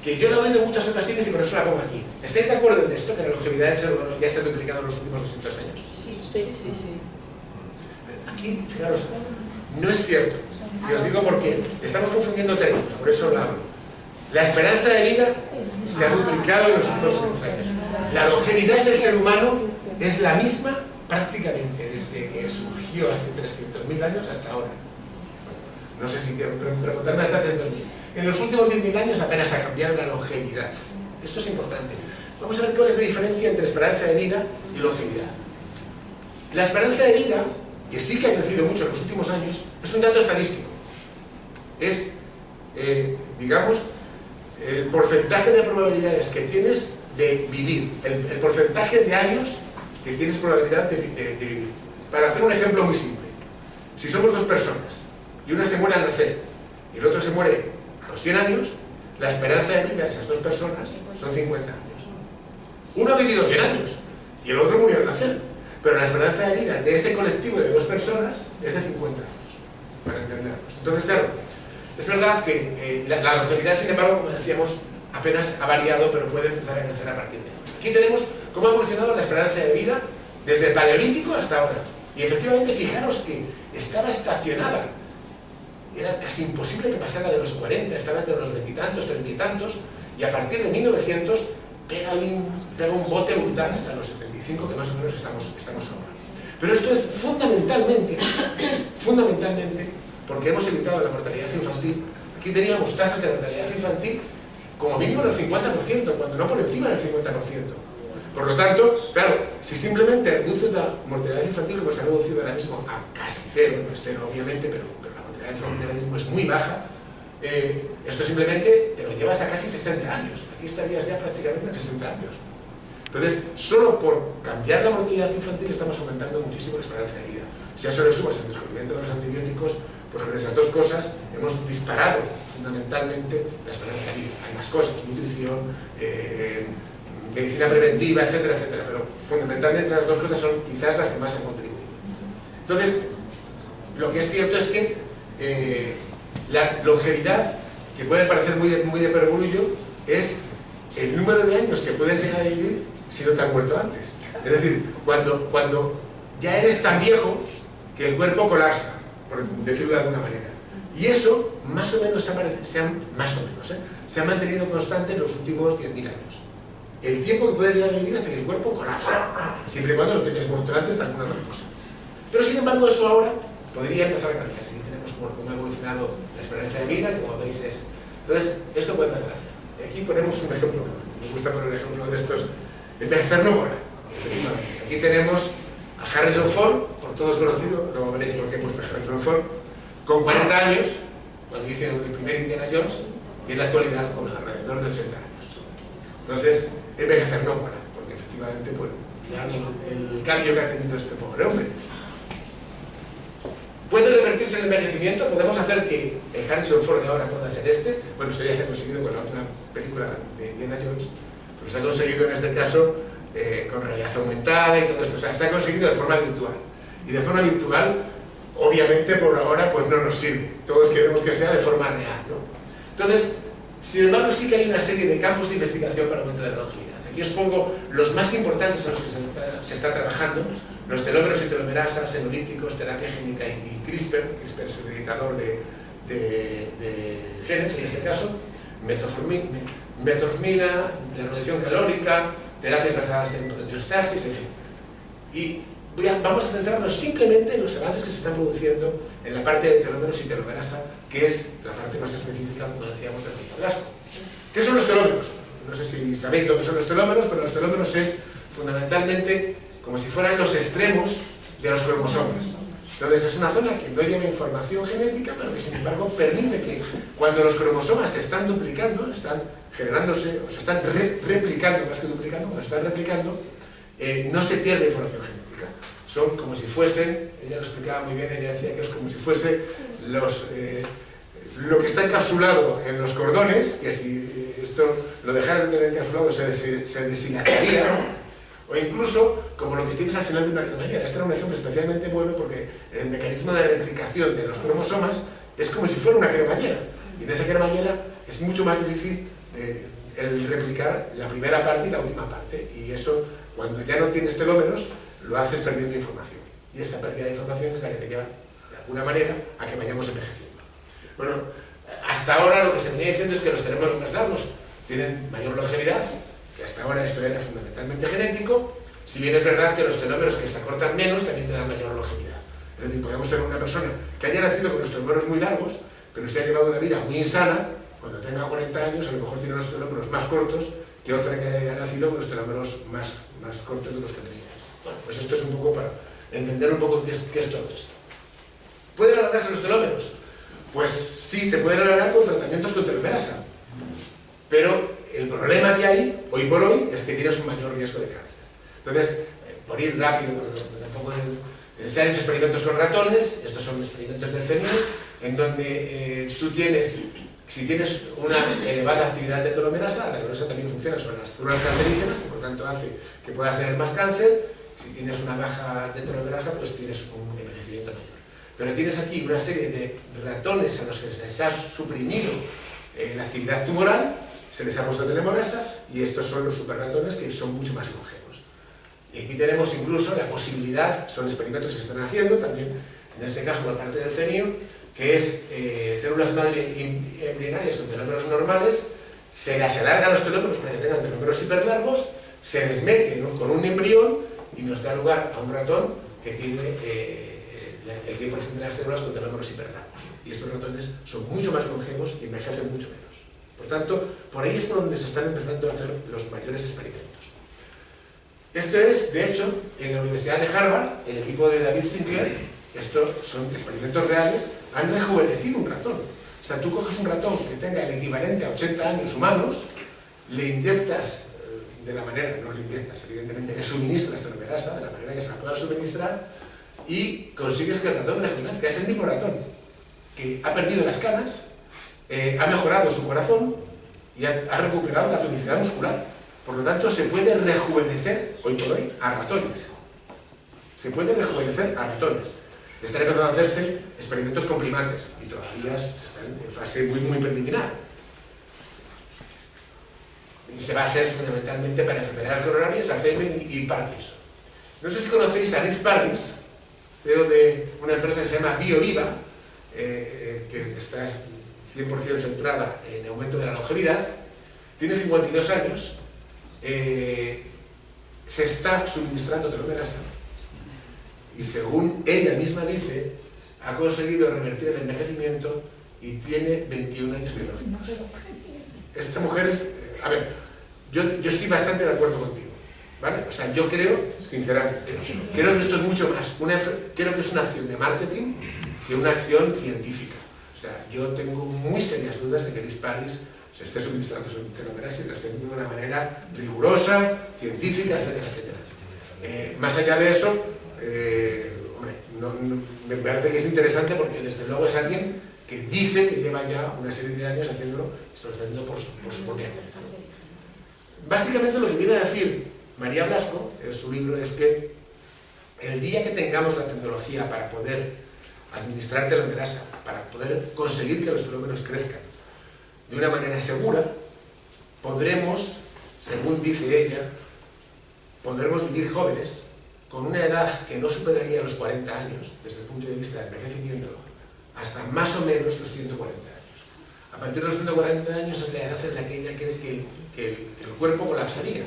que yo la he oído en muchas ocasiones y por eso la pongo aquí. ¿Estáis de acuerdo en esto, que la longevidad del ser humano ya se ha duplicado en los últimos 200 años? Sí. Aquí, fijaros, no es cierto. Y os digo por qué. Estamos confundiendo términos, por eso lo hablo. La esperanza de vida se ha duplicado en los últimos 200 años. La longevidad del ser humano es la misma prácticamente desde que surgió hace 300.000 años hasta ahora. No sé si quiero preguntarme hasta 300.000. En los últimos 10.000 años apenas ha cambiado la longevidad. Esto es importante. Vamos a ver cuál es la diferencia entre esperanza de vida y longevidad. La esperanza de vida, que sí que ha crecido mucho en los últimos años, es un dato estadístico. Es, digamos, el porcentaje de probabilidades que tienes de vivir, el porcentaje de años que tienes probabilidad de vivir. Para hacer un ejemplo muy simple, si somos dos personas y una se muere al nacer y el otro se muere a los 100 años, la esperanza de vida de esas dos personas son 50 años. Uno ha vivido 100 años y el otro murió al nacer, pero la esperanza de vida de ese colectivo de dos personas es de 50 años, para entendernos. Entonces, claro, es verdad que la longevidad, sin embargo, como decíamos, apenas ha variado, pero puede empezar a crecer a partir de ahora. Aquí tenemos cómo ha evolucionado la esperanza de vida desde el Paleolítico hasta ahora. Y efectivamente, fijaros que estaba estacionada. Era casi imposible que pasara de los 40, estaba entre los 20 y tantos, 30 y tantos, y a partir de 1900 pega un bote brutal hasta los 75, que más o menos estamos ahora. Pero esto es fundamentalmente, porque hemos evitado la mortalidad infantil. Aquí teníamos tasas de mortalidad infantil como mínimo del 50%, cuando no por encima del 50%. Por lo tanto, claro, si simplemente reduces la mortalidad infantil, como se ha reducido ahora mismo a casi cero, no es cero obviamente, pero la mortalidad infantil ahora mismo es muy baja, esto simplemente te lo llevas a casi 60 años. Aquí estarías ya prácticamente en 60 años. Entonces, solo por cambiar la mortalidad infantil estamos aumentando muchísimo la esperanza de vida. Si a eso le sumas el descubrimiento de los antibióticos, pues con esas dos cosas hemos disparado fundamentalmente la esperanza de vida. Hay más cosas, nutrición, medicina preventiva, etcétera, etcétera, pero fundamentalmente las dos cosas son quizás las que más han contribuido. Entonces, lo que es cierto es que la longevidad, que puede parecer muy de perogrullo, es el número de años que puedes llegar a vivir si no te has muerto antes. Es decir, cuando ya eres tan viejo que el cuerpo colapsa, por decirlo de alguna manera. Y eso, más o menos, se ha mantenido constante en los últimos 10.000 años. El tiempo que puedes llegar a vivir hasta que el cuerpo colapsa, siempre y cuando no te hayas muerto antes de alguna otra cosa. Pero sin embargo, eso ahora podría empezar a cambiar. Aquí tenemos cómo ha evolucionado la esperanza de vida, como veis es. Entonces, esto puede empezar a hacer. Aquí ponemos un ejemplo, me gusta poner un ejemplo de estos. Envejecer no mola. Aquí tenemos a Harrison Ford, por todos conocido, luego veréis por qué he puesto a Harrison Ford, con 40 años, cuando hice el primer Indiana Jones, y en la actualidad con alrededor de 80 años. Entonces, envejecer no mola, porque efectivamente, pues, el cambio que ha tenido este pobre hombre. ¿Puede revertirse el envejecimiento? ¿Podemos hacer que el Harrison Ford de ahora pueda ser este? Bueno, esto ya se ha conseguido con la última película de Indiana Jones, pero se ha conseguido en este caso con realidad aumentada y todo esto. O sea, se ha conseguido de forma virtual. Y de forma virtual, obviamente, por ahora, pues no nos sirve. Todos queremos que sea de forma real, ¿no? Entonces, Sin embargo, sí que hay una serie de campos de investigación para el aumento de la longevidad. Aquí os pongo los más importantes en los que se está trabajando: los telómeros y telomerasas, senolíticos, terapia génica y CRISPR. CRISPR es el editador de genes, en este caso, metformina, la reducción calórica, terapias basadas en homeostasis, en fin. Y vamos a centrarnos simplemente en los avances que se están produciendo en la parte de telómeros y telomerasa, que es la parte más específica, como decíamos, del María Blasco. ¿Qué son los telómeros? No sé si sabéis lo que son los telómeros, pero los telómeros es fundamentalmente como si fueran los extremos de los cromosomas. Entonces es una zona que no lleva información genética, pero que sin embargo permite que cuando los cromosomas se están duplicando, están generándose, o se están replicando, más que duplicando, cuando se están replicando, no se pierde información genética. Son como si fuesen, ella lo explicaba muy bien, ella decía que es como si fuese lo que está encapsulado en los cordones, que si esto lo dejaras de tener encapsulado se deshilacharía, ¿no? O incluso como lo que tienes al final de una cremallera. Este era un ejemplo especialmente bueno porque el mecanismo de replicación de los cromosomas es como si fuera una cremallera, y en esa cremallera es mucho más difícil el replicar la primera parte y la última parte, y eso, cuando ya no tienes telómeros, lo haces perdiendo información, y esta pérdida de información es la que te lleva de alguna manera a que vayamos envejeciendo. Bueno, hasta ahora lo que se venía diciendo es que los telómeros más largos tienen mayor longevidad, que hasta ahora esto era fundamentalmente genético, si bien es verdad que los telómeros que se acortan menos también te dan mayor longevidad. Es decir, podemos tener una persona que haya nacido con los telómeros muy largos, pero se ha llevado una vida muy insana, cuando tenga 40 años a lo mejor tiene los telómeros más cortos que otra que haya nacido con los telómeros más cortos de los que teníais. Bueno, pues esto es un poco para entender un poco qué es todo esto. ¿Pueden alargarse los telómeros? Pues sí, se pueden alargar con tratamientos con telomerasa, pero el problema que hay, hoy por hoy, es que tienes un mayor riesgo de cáncer. Entonces, por ir rápido, tampoco se han hecho experimentos con ratones, estos son experimentos del CNI, en donde tú tienes, si tienes una elevada actividad de telomerasa, la telomerasa también funciona sobre las células cancerígenas, y por tanto hace que puedas tener más cáncer. Si tienes una baja de telomerasa, pues tienes un envejecimiento mayor. Pero tienes aquí una serie de ratones a los que se les ha suprimido la actividad tumoral, se les ha puesto telomerasa, y estos son los superratones que son mucho más longevos. Y aquí tenemos incluso la posibilidad, son experimentos que se están haciendo, también en este caso por parte del CNIO, que es células madre embrionarias con telómeros normales, se les alargan los telómeros para que tengan telómeros hiperlargos, se les mete con un embrión y nos da lugar a un ratón que tiene el 100% de las células con telómeros hiperlargos. Y estos ratones son mucho más longevos y envejecen mucho menos. Por tanto, por ahí es por donde se están empezando a hacer los mayores experimentos. Esto es, de hecho, en la Universidad de Harvard, el equipo de David Sinclair, estos son experimentos reales, han rejuvenecido un ratón. O sea, tú coges un ratón que tenga el equivalente a 80 años humanos, le inyectas de la manera, no le inyectas, evidentemente le suministras telomerasa, de la manera que se la pueda suministrar, y consigues que el ratón rejuvenezca. Es el mismo ratón que ha perdido las canas, ha mejorado su corazón y ha recuperado la tonicidad muscular. Por lo tanto, se puede rejuvenecer, hoy por hoy, a ratones. Se puede rejuvenecer a ratones. Están empezando a hacerse experimentos con primates y todavía están en fase muy preliminar. Y se va a hacer fundamentalmente para enfermedades coronarias, Alzheimer y Parkinson. No sé si conocéis a Liz Parris, pero de una empresa que se llama BioViva, que está 100% centrada en el aumento de la longevidad. Tiene 52 años, se está suministrando telomerasa y según ella misma dice, ha conseguido revertir el envejecimiento y tiene 21 años de longevidad. Esta mujer es... a ver, yo estoy bastante de acuerdo contigo, ¿vale? O sea, yo creo, sinceramente, creo que esto es mucho más, creo que es una acción de marketing que una acción científica. O sea, yo tengo muy serias dudas de que Liz Parris se esté suministrando su telomerasa y lo esté haciendo de una manera rigurosa, científica, etcétera, etcétera. Más allá de eso, hombre, me parece que es interesante porque desde luego es alguien que dice que lleva ya una serie de años haciéndolo, haciendo por su propia cuenta. Básicamente lo que viene a decir María Blasco en su libro es que el día que tengamos la tecnología para poder administrar telomerasa, para poder conseguir que los telómeros crezcan de una manera segura, podremos, según dice ella, podremos vivir jóvenes con una edad que no superaría los 40 años, desde el punto de vista del envejecimiento, hasta más o menos los 140 años. A partir de los 140 años es la edad en la que ella cree que el cuerpo colapsaría.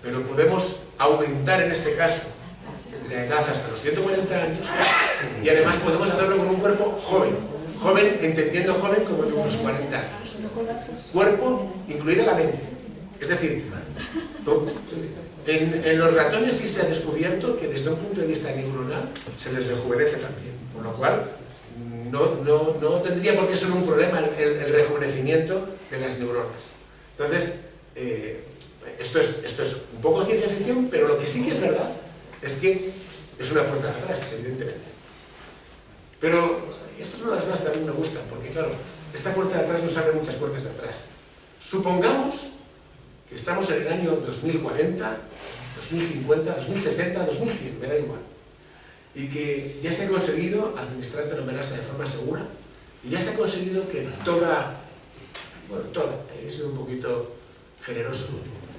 Pero podemos aumentar en este caso la edad hasta los 140 años y además podemos hacerlo con un cuerpo joven. Joven, entendiendo joven como de unos 40 años. Cuerpo, incluida la mente. Es decir, en los ratones sí se ha descubierto que desde un punto de vista neuronal se les rejuvenece también, por lo cual no tendría por qué ser un problema el rejuvenecimiento de las neuronas. Entonces, esto es un poco ciencia ficción, pero lo que sí que es verdad es que es una puerta de atrás, evidentemente. Pero esto es una de las cosas que a mí me gustan, porque claro, esta puerta de atrás nos abre muchas puertas de atrás. Supongamos que estamos en el año 2040, 2050, 2060, 2100, me da igual. Y que ya se ha conseguido administrar telomerasa de forma segura, y ya se ha conseguido que he sido un poquito generoso,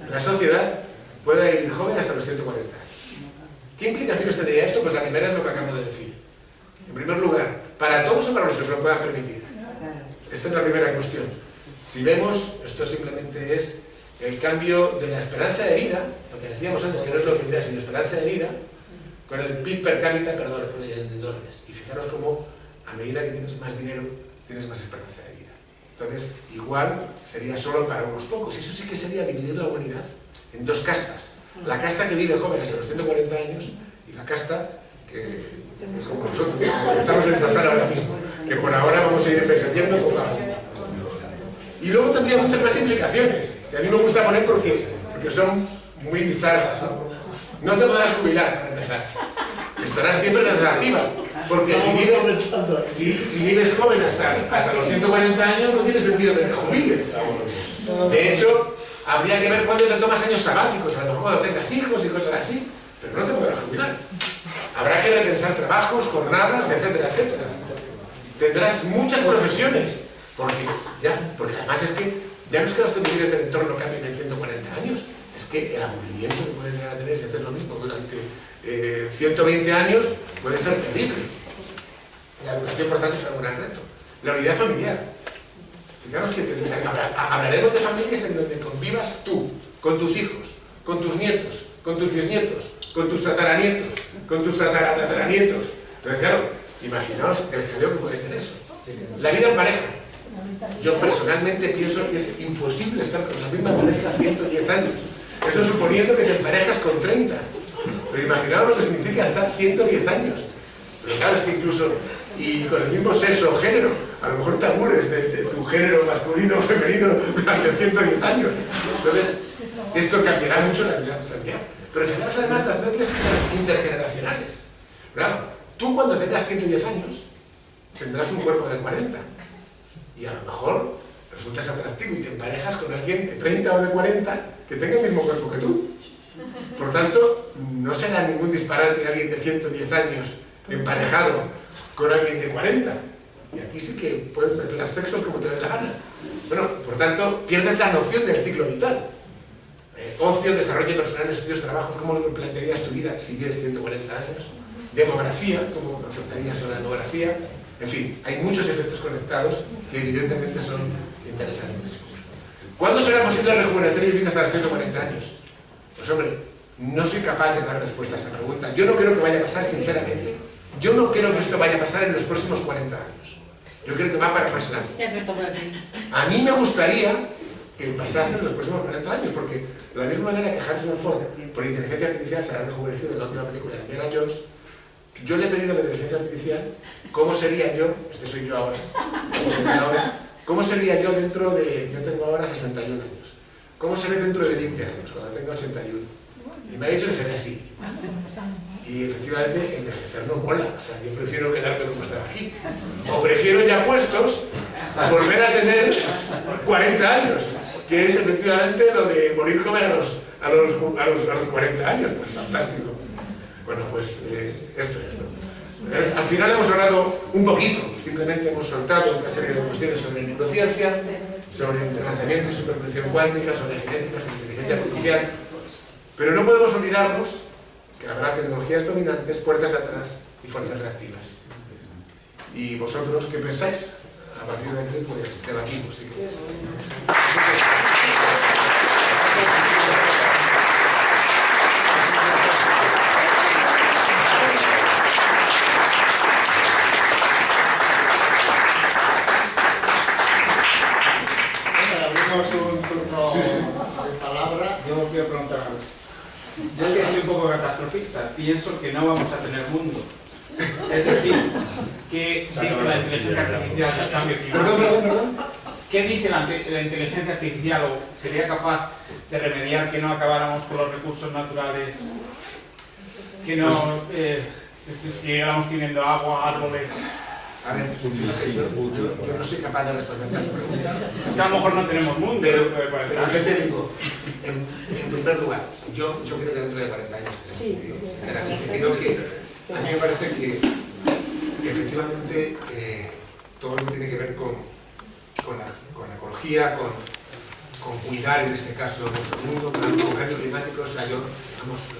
la sociedad pueda vivir joven hasta los 140 años. ¿Qué implicaciones tendría esto? Pues la primera es lo que acabo de decir. En primer lugar, para todos o para los que se lo puedan permitir. Esta es la primera cuestión. Si vemos, esto simplemente es el cambio de la esperanza de vida, lo que decíamos antes, que no es longevidad, sino esperanza de vida, con el PIB per cápita, perdón, en dólares. Y fijaros cómo, a medida que tienes más dinero, tienes más esperanza de vida. Entonces, igual sería solo para unos pocos. Y eso sí que sería dividir la humanidad en dos castas. La casta que vive joven hasta los 140 años y la casta que, como nosotros, que estamos en esta sala ahora mismo, que por ahora vamos a ir envejeciendo poco a poco. Y luego tendría muchas más implicaciones, que a mí me gusta poner porque son muy bizarras, ¿no? No te podrás jubilar, para empezar. Estarás siempre en relativa, porque si vives joven hasta los 140 años, no tiene sentido que te jubiles. De hecho, habría que ver cuándo te tomas años sabáticos, a lo mejor cuando tengas hijos y cosas así, pero no te podrás jubilar. Habrá que repensar trabajos, jornadas, etcétera, etcétera. Tendrás muchas profesiones, porque además es que ya no es que las condiciones del entorno cambien en 140 años, es que el aburrimiento que puedes llegar a tener si haces lo mismo durante 120 años puede ser terrible. La educación, por tanto, será un gran reto. La unidad familiar. Fijaros que hablaremos de familias en donde convivas tú, con tus hijos, con tus nietos, con tus bisnietos, con tus tataranietos, con tus tataranietos. Entonces, claro, imaginaos el jaleo que puede ser eso. La vida en pareja. Yo personalmente pienso que es imposible estar con la misma pareja 110 años. Eso suponiendo que te emparejas con 30. Pero imaginaos lo que significa estar 110 años. Pero claro, es que incluso, y con el mismo sexo o género, a lo mejor te aburres de tu género masculino o femenino durante 110 años. Entonces, esto cambiará mucho la vida familiar. Pero fijaros además las mezclas intergeneracionales. Claro, tú cuando tengas 110 años, tendrás un cuerpo de 40. Y a lo mejor resultas atractivo y te emparejas con alguien de 30 o de 40 que tenga el mismo cuerpo que tú. Por tanto, no será ningún disparate alguien de 110 años emparejado con alguien de 40. Y aquí sí que puedes mezclar sexos como te dé la gana. Bueno, por tanto, pierdes la noción del ciclo vital. Ocio, desarrollo personal, estudios, trabajos, ¿cómo plantearías tu vida si tienes 140 años? Demografía, ¿cómo afectarías a la demografía? En fin, hay muchos efectos conectados que evidentemente son interesantes. ¿Cuándo será posible rejuvenecer y vivir hasta los 140 años? Pues hombre, no soy capaz de dar respuesta a esta pregunta. Yo no creo que vaya a pasar, sinceramente. Yo no creo que esto vaya a pasar en los próximos 40 años. Yo creo que va para más largo. A mí me gustaría que pasase en los próximos 40 años, porque de la misma manera que Harrison Ford, por inteligencia artificial, se ha rejuvenecido en la última película de Indiana Jones, yo le he pedido a la inteligencia artificial cómo sería yo, este soy yo ahora, cómo sería yo dentro de, yo tengo ahora 61 años, cómo seré dentro de 20 años, cuando tenga 81. Y me ha dicho que seré así. Y efectivamente, envejecer no mola, o sea, yo prefiero quedarme como estar aquí. O prefiero ya puestos a volver a tener 40 años, que es efectivamente lo de morir joven a los 40 años, pues fantástico. Bueno, pues esto es, ¿no? Al final hemos hablado un poquito, simplemente hemos soltado una serie de cuestiones sobre neurociencia sobre entrelazamiento y superposición cuántica, sobre genética, sobre inteligencia artificial, pero no podemos olvidarnos que habrá tecnologías dominantes, puertas de atrás y fuerzas reactivas. ¿Y vosotros qué pensáis? A partir de aquí, pues, debatimos, si queréis. Abrimos un turno de palabra. Yo quiero preguntar algo. Yo que soy un poco catastrofista, pienso que no vamos a tener mundo. Es decir, ¿qué dice la inteligencia artificial del cambio climático? ¿Qué dice la inteligencia artificial? ¿O sería capaz de remediar que no acabáramos con los recursos naturales? Que no siguiéramos teniendo agua, árboles. A ver, yo no soy capaz de responder las preguntas. Es que a lo mejor no tenemos mundo. Pero yo te digo, en primer lugar, yo creo que dentro de 40 años. Sí. Creo que a mí me parece que efectivamente todo lo que tiene que ver con la ecología, con cuidar en este caso nuestro mundo, con el cambio climático, o sea, yo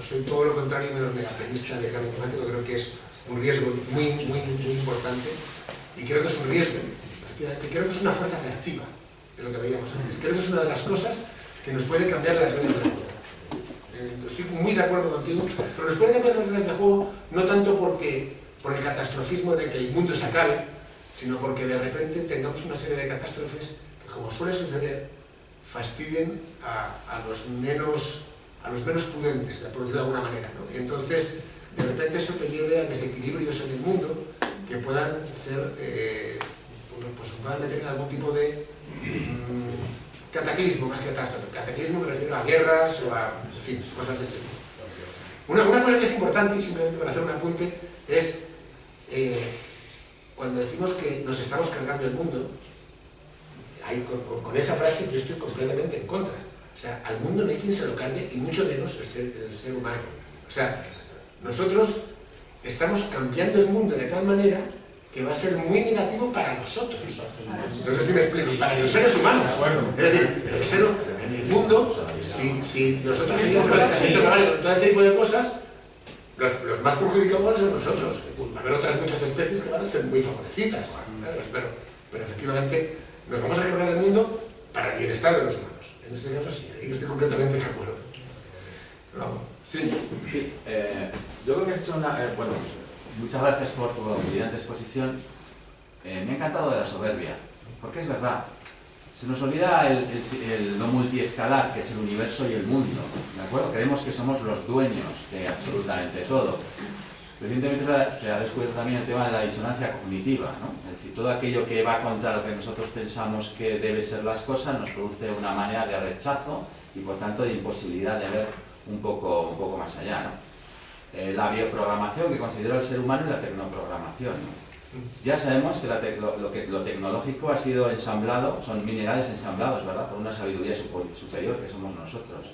soy todo lo contrario menos negacionista del cambio climático, creo que es un riesgo muy importante y creo que es un riesgo, efectivamente, creo que es una fuerza reactiva de lo que veíamos antes, creo que es una de las cosas que nos puede cambiar las reglas del juego. Estoy muy de acuerdo contigo, pero nos puede cambiar las reglas del juego no tanto por el catastrofismo de que el mundo se acabe, sino porque de repente tengamos una serie de catástrofes que, como suele suceder, fastidien a los menos prudentes, por decirlo de alguna manera, ¿no? Y entonces, de repente eso te lleve a desequilibrios en el mundo que puedan ser, pues puedan meter en algún tipo de cataclismo, más que catástrofe. Cataclismo me refiero a guerras o a, en fin, cosas de este tipo. Una cosa que es importante, y simplemente para hacer un apunte, es cuando decimos que nos estamos cargando el mundo, con esa frase yo estoy completamente en contra. O sea, al mundo no hay quien se lo cargue, y mucho menos el ser humano. O sea, nosotros estamos cambiando el mundo de tal manera que va a ser muy negativo para nosotros. No sé si me explico. Para los seres humanos. Es decir, en el mundo, si nosotros seguimos con el calentamiento global y con todo este tipo de cosas, los más perjudicados van a ser nosotros. Va a haber otras muchas especies que van a ser muy favorecidas. Pero efectivamente nos vamos a cargar el mundo para el bienestar de los humanos. En ese caso sí, ahí estoy completamente de acuerdo. Bravo. Sí. Sí, yo creo que esto es una... bueno, muchas gracias por tu brillante exposición. Me ha encantado de la soberbia, porque es verdad. Se nos olvida lo multiescalar que es el universo y el mundo, ¿de acuerdo? Creemos que somos los dueños de absolutamente todo. Recientemente se ha descubierto también el tema de la disonancia cognitiva, ¿no? Es decir, todo aquello que va contra lo que nosotros pensamos que deben ser las cosas nos produce una manera de rechazo y por tanto de imposibilidad de ver un poco más allá, ¿no? La bioprogramación que considera el ser humano y la tecnoprogramación, ¿no? Ya sabemos que lo tecnológico ha sido ensamblado, son minerales ensamblados, ¿verdad?, por una sabiduría superior que somos nosotros.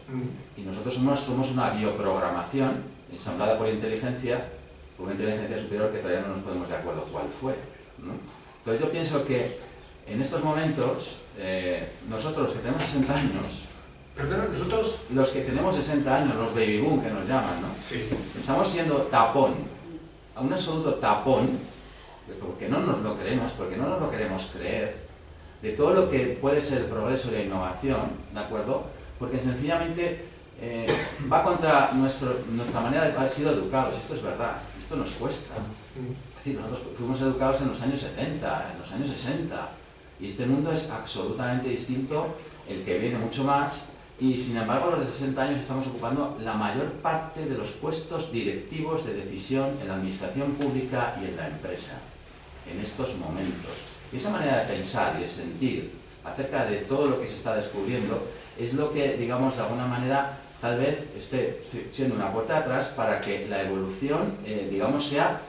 Y nosotros somos una bioprogramación ensamblada por inteligencia, por una inteligencia superior que todavía no nos ponemos de acuerdo cuál fue, ¿no? Entonces yo pienso que en estos momentos, nosotros los que tenemos 60 años, Perdona, nosotros... Los que tenemos 60 años, los baby boom que nos llaman, ¿no? Sí. Estamos siendo tapón, un absoluto tapón, porque no nos lo creemos, porque no nos lo queremos creer, de todo lo que puede ser el progreso y la innovación, ¿de acuerdo? Porque sencillamente va contra nuestra manera de haber sido educados. Esto es verdad, esto nos cuesta. Es decir, nosotros fuimos educados en los años 70, en los años 60, y este mundo es absolutamente distinto, el que viene mucho más. Y sin embargo, los de 60 años estamos ocupando la mayor parte de los puestos directivos de decisión en la administración pública y en la empresa, en estos momentos. Y esa manera de pensar y de sentir acerca de todo lo que se está descubriendo es lo que, digamos, de alguna manera, tal vez esté siendo una puerta atrás para que la evolución, digamos, sea,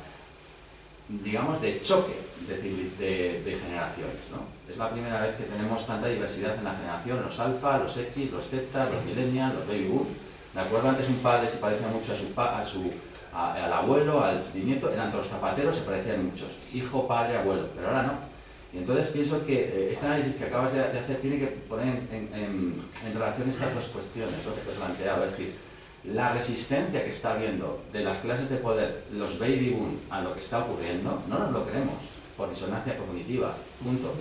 digamos, de choque de generaciones, ¿no? Es la primera vez que tenemos tanta diversidad en la generación, los alfa, los X, los Z, los millennials, los baby boom. ¿De acuerdo? Antes un padre se parecía mucho al abuelo, al nieto, eran todos zapateros, se parecían muchos. Hijo, padre, abuelo. Pero ahora no. Y entonces pienso que este análisis que acabas de hacer tiene que poner en relación estas dos cuestiones, lo que te he planteado, es decir, la resistencia que está habiendo de las clases de poder, los baby boom, a lo que está ocurriendo, no nos lo creemos, por disonancia cognitiva, punto.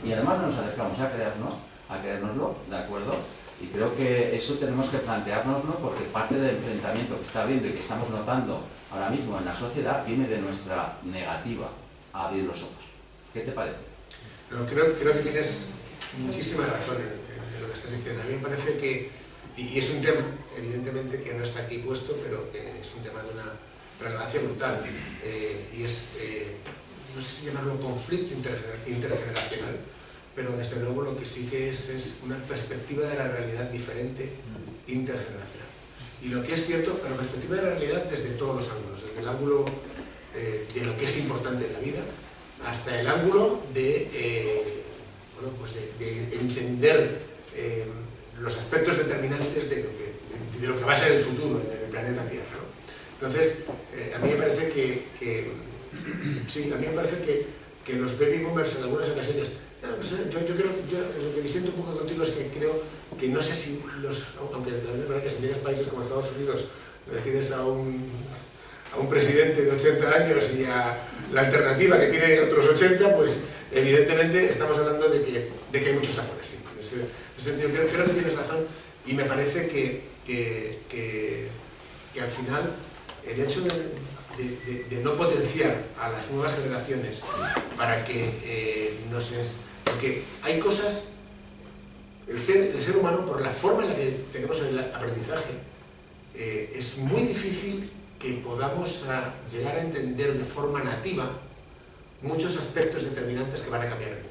Y además no nos acercamos a creérnoslo, ¿de acuerdo? Y creo que eso tenemos que planteárnoslo porque parte del enfrentamiento que está habiendo y que estamos notando ahora mismo en la sociedad viene de nuestra negativa a abrir los ojos. ¿Qué te parece? No, creo que tienes muchísima razón en lo que estás diciendo. A mí me parece que, y es un tema, evidentemente, que no está aquí puesto, pero que es un tema de una relevancia brutal, y es, no sé si llamarlo conflicto intergeneracional, pero desde luego lo que sí que es una perspectiva de la realidad diferente, intergeneracional. Y lo que es cierto, la perspectiva de la realidad desde todos los ángulos, desde el ángulo de lo que es importante en la vida, hasta el ángulo de, bueno, pues de entender los aspectos determinantes de lo que va a ser el futuro en el planeta Tierra, ¿no? Entonces, a mí me parece sí, a mí me parece que los baby boomers en algunas ocasiones, yo creo, lo que disiento un poco contigo es que creo que no sé si aunque también es verdad que si tienes países como Estados Unidos, donde tienes a un presidente de 80 años y a la alternativa que tiene otros 80, pues evidentemente estamos hablando de que hay muchos tapones, sí. En ese sentido creo que tienes razón, y me parece que al final el hecho de no potenciar a las nuevas generaciones para que porque hay cosas, el ser humano, por la forma en la que tenemos el aprendizaje, es muy difícil que podamos llegar a entender de forma nativa muchos aspectos determinantes que van a cambiar el mundo.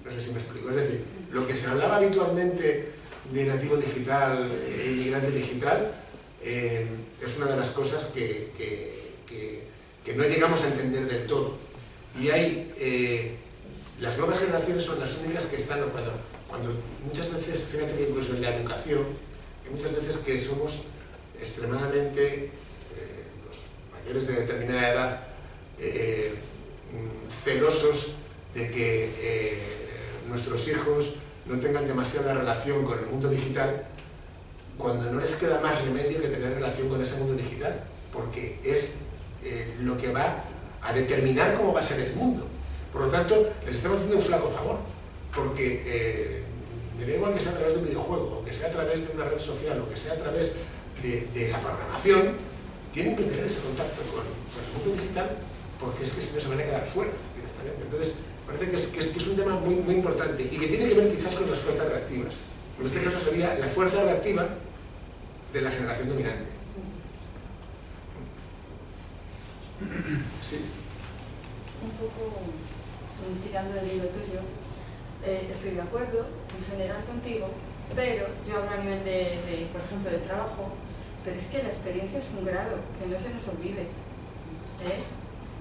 No sé si me explico. Es decir, lo que se hablaba habitualmente de nativo digital, inmigrante digital, es una de las cosas que no llegamos a entender del todo. Y las nuevas generaciones son las únicas que están cuando muchas veces, fíjate que incluso en la educación, hay muchas veces que somos extremadamente, los mayores de determinada edad, celosos de que nuestros hijos no tengan demasiada relación con el mundo digital, cuando no les queda más remedio que tener relación con ese mundo digital, porque es lo que va a determinar cómo va a ser el mundo. Por lo tanto, les estamos haciendo un flaco favor, porque me da igual que sea a través de un videojuego, o que sea a través de una red social, o que sea a través de la programación, tienen que tener ese contacto con el mundo digital, porque es que si no se van a quedar fuera directamente. Entonces, parece que es un tema muy, muy importante y que tiene que ver quizás con las fuerzas reactivas. En este caso sería la fuerza reactiva de la generación dominante. Sí. Un poco tirando del hilo tuyo, estoy de acuerdo en general contigo, pero yo hablo a nivel por ejemplo, de trabajo, pero es que la experiencia es un grado, que no se nos olvide.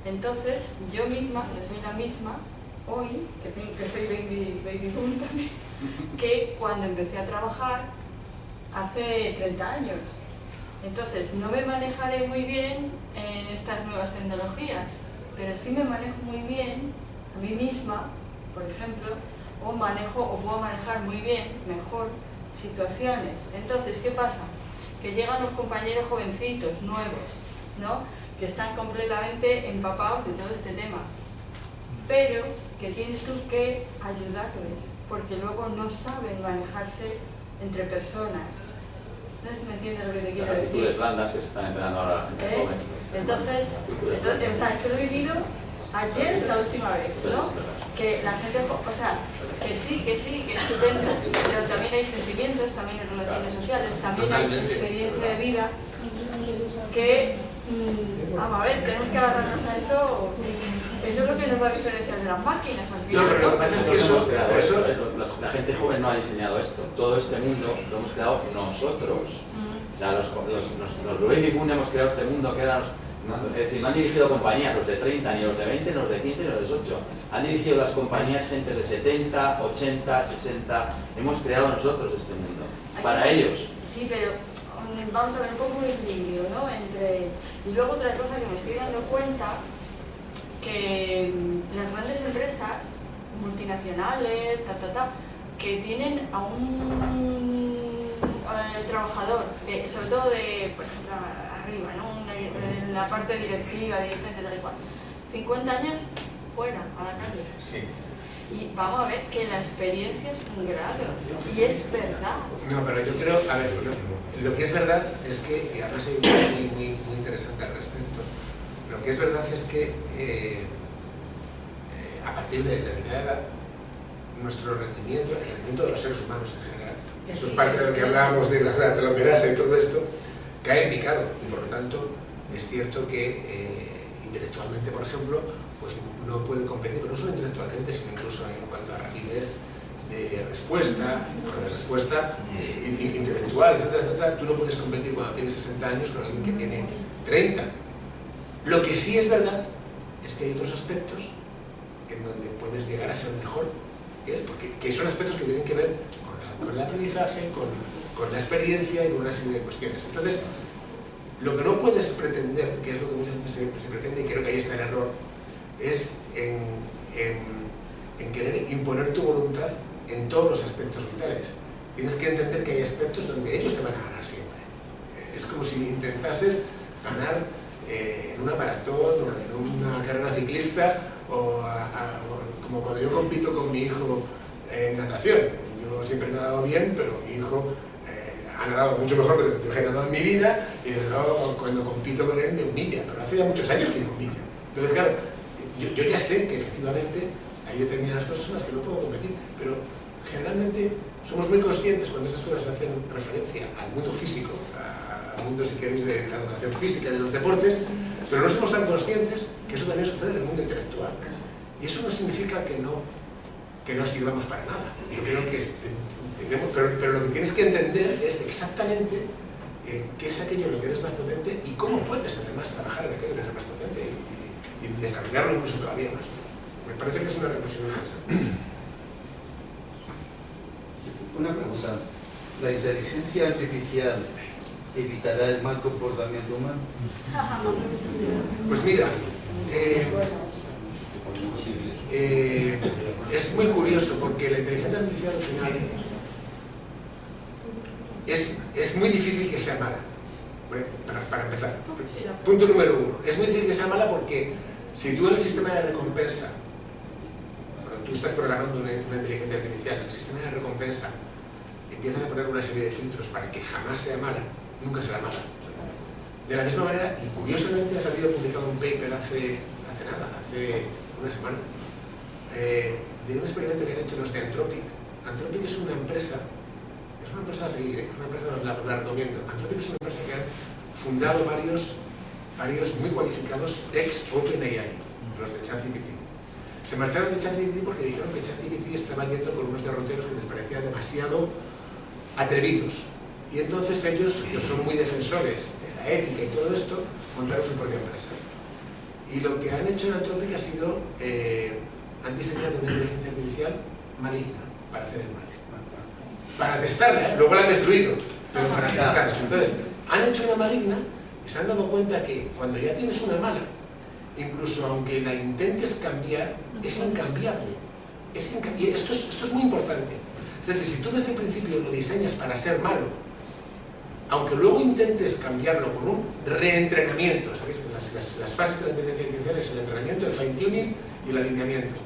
Entonces, yo misma, yo soy la misma hoy, que soy baby boom también, que cuando empecé a trabajar hace 30 años. Entonces, no me manejaré muy bien en estas nuevas tecnologías, pero sí me manejo muy bien a mí misma, por ejemplo, o puedo manejar muy bien, mejor, situaciones. Entonces, ¿qué pasa? Que llegan los compañeros jovencitos, nuevos, ¿no?, que están completamente empapados de todo este tema, pero que tienes tú que ayudarles, porque luego no saben manejarse entre personas. No sé si me entiendes lo que te quiero decir. Las actitudes blandas que se están entrenando ahora la gente joven. Entonces, o sea, que lo he vivido ayer la última vez, ¿no? Que la gente, o sea, que sí, que es estupendo, pero también hay sentimientos, también hay relaciones sociales, también hay experiencia de vida que, vamos a ver, tenemos que agarrarnos a eso. Eso es lo que nos va a diferenciar de las máquinas al final. No, pero lo que pasa es que la gente joven no ha diseñado esto. Todo este mundo lo hemos creado nosotros. O sea, los baby boom hemos creado este mundo que eran... Es decir, no han dirigido compañías los de 30, ni los de 20, ni los de 15, ni los de 18. Han dirigido las compañías gente de 70, 80, 60. Hemos creado nosotros este mundo. Para ellos. Sí, pero vamos a ver un poco un equilibrio, ¿no? Y luego otra cosa que me estoy dando cuenta, que las grandes empresas multinacionales, que tienen a un trabajador, sobre todo de, por ejemplo, arriba, ¿no? En la parte directiva, dirigente, tal y cual, 50 años fuera, a la calle. Sí. Y vamos a ver que la experiencia es un grado, y es verdad. No, pero yo creo, a ver, lo que es verdad es que, y además hay algo muy interesante al respecto, lo que es verdad es que a partir de determinada edad, nuestro rendimiento, el rendimiento de los seres humanos en general, eso es parte de lo que hablábamos de la telomerasa y todo esto, cae en picado, y por lo tanto es cierto que intelectualmente, por ejemplo, pues no puede competir, pero no solo intelectualmente, sino incluso en cuanto a rapidez de respuesta, intelectual, etcétera, etcétera. Tú no puedes competir cuando tienes 60 años con alguien que tiene 30. Lo que sí es verdad es que hay otros aspectos en donde puedes llegar a ser mejor, porque son aspectos que tienen que ver con el aprendizaje, con la experiencia y con una serie de cuestiones. Entonces, lo que no puedes pretender, que es lo que muchas veces se pretende, y creo que ahí está el error, es en querer imponer tu voluntad en todos los aspectos vitales. Tienes que entender que hay aspectos donde ellos te van a ganar siempre. Es como si intentases ganar en una maratón o en una carrera ciclista o como cuando yo compito con mi hijo en natación. Yo siempre he nadado bien, pero mi hijo ha nadado mucho mejor de lo que yo he nadado en mi vida, y desde luego cuando compito con él me humilla, pero hace ya muchos años que me humilla. Entonces, claro, yo ya sé que efectivamente hay determinadas cosas en las que no puedo competir, pero generalmente somos muy conscientes cuando esas cosas hacen referencia al mundo físico, al mundo, si queréis, de la educación física, de los deportes, pero no somos tan conscientes que eso también sucede en el mundo intelectual. Y eso no significa que no sirvamos para nada. Yo creo que pero lo que tienes que entender es exactamente qué es aquello en lo que eres más potente y cómo puedes además trabajar en aquello en lo que eres más potente y desarrollarlo incluso todavía más. Me parece que es una reflexión interesante. Una pregunta. ¿La inteligencia artificial evitará el mal comportamiento humano? Pues mira, es muy curioso porque la inteligencia artificial al final es muy difícil que sea mala. Bueno, para empezar, punto número uno, es muy difícil que sea mala porque si tú en el sistema de recompensa, cuando tú estás programando una inteligencia artificial, el sistema de recompensa empiezas a poner una serie de filtros para que jamás sea mala, nunca será mala. De la misma manera, y curiosamente ha salido publicado un paper hace una semana, de un experimento que han hecho los de Anthropic. Anthropic es una empresa a seguir, es una empresa, os la recomiendo. Anthropic es una empresa que han fundado varios muy cualificados ex OpenAI, los de ChatGPT. Se marcharon de ChatGPT porque dijeron que ChatGPT estaba yendo por unos derroteros que les parecían demasiado atrevidos. Y entonces ellos, que son muy defensores de la ética y todo esto, montaron su propia empresa. Y lo que han hecho en Anthropic ha sido, han diseñado una inteligencia artificial maligna para hacer el mal. Para testarla, luego la han destruido, pero para testarla. Entonces, han hecho una maligna y se han dado cuenta que cuando ya tienes una mala, incluso aunque la intentes cambiar, es incambiable. Y esto es muy importante. Es decir, si tú desde el principio lo diseñas para ser malo, aunque luego intentes cambiarlo con un reentrenamiento, ¿sabéis? Las fases de la inteligencia artificial es el entrenamiento, el fine-tuning y el alineamiento.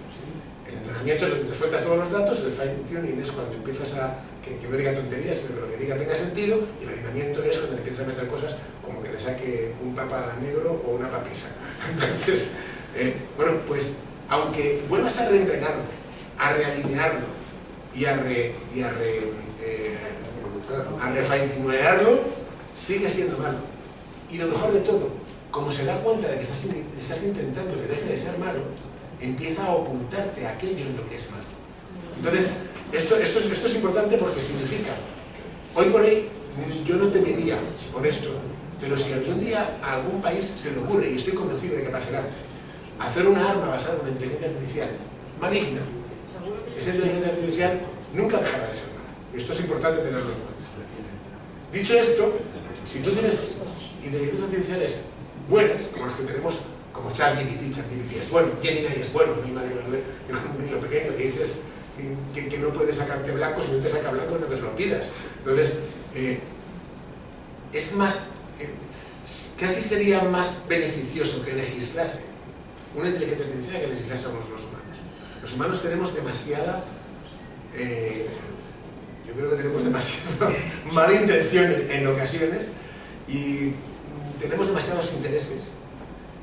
El entrenamiento es donde le sueltas todos los datos, el fine-tuning es cuando empiezas a que no diga tonterías, sino que lo que diga tenga sentido, y el alineamiento es cuando empiezas a meter cosas como que te saque un papa negro o una papisa. Entonces, bueno, pues aunque vuelvas a reentrenarlo, a realinearlo y a refine-tunearlo, sigue siendo malo. Y lo mejor de todo, como se da cuenta de que estás intentando que deje de ser malo, empieza a ocultarte aquello en lo que es malo. Entonces, esto es importante porque significa, hoy por hoy, yo no te diría por esto, pero si algún día a algún país se le ocurre, y estoy convencido de que pasará, hacer una arma basada en una inteligencia artificial maligna, esa inteligencia artificial nunca dejará de ser mala. Y esto es importante tenerlo en cuenta. Dicho esto, si tú tienes inteligencias artificiales buenas, como las que tenemos como ChatGPT es bueno, Gemini es bueno, no hay un niño pequeño que dices que no puede sacarte blanco, si no te saca blanco no te lo pidas. Entonces, es más, casi sería más beneficioso que legislase una inteligencia artificial que legislásemos los humanos. Los humanos tenemos demasiada, yo creo que tenemos demasiada mala intención en ocasiones y tenemos demasiados intereses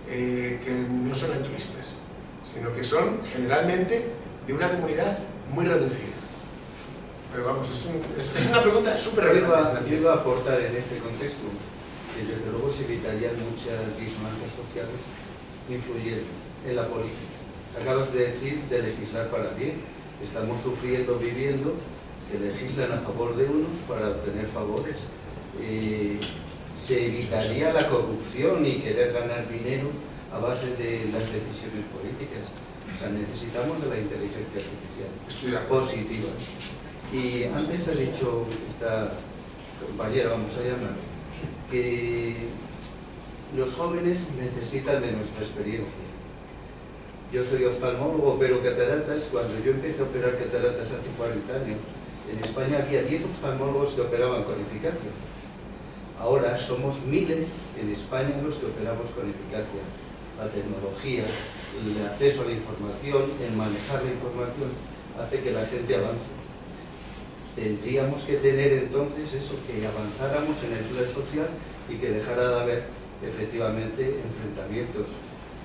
que no son altruistas, sino que son generalmente de una comunidad muy reducida. Pero vamos, es una pregunta súper relevante. Yo iba a aportar en ese contexto que desde luego se evitarían muchas disonancias sociales influyendo en la política. Acabas de decir de legislar para bien. Estamos sufriendo, viviendo, que legislan a favor de unos para obtener favores. Se evitaría la corrupción y querer ganar dinero a base de las decisiones políticas. O sea, necesitamos de la inteligencia artificial positiva. Y antes ha dicho esta compañera, vamos a llamar, que los jóvenes necesitan de nuestra experiencia. Yo soy oftalmólogo, opero cataratas. Cuando yo empecé a operar cataratas hace 40 años, en España había 10 oftalmólogos que operaban con eficacia. Ahora somos miles en España los que operamos con eficacia. La tecnología, el acceso a la información, el manejar la información, hace que la gente avance. Tendríamos que tener entonces eso, que avanzáramos en el plan social y que dejara de haber efectivamente enfrentamientos.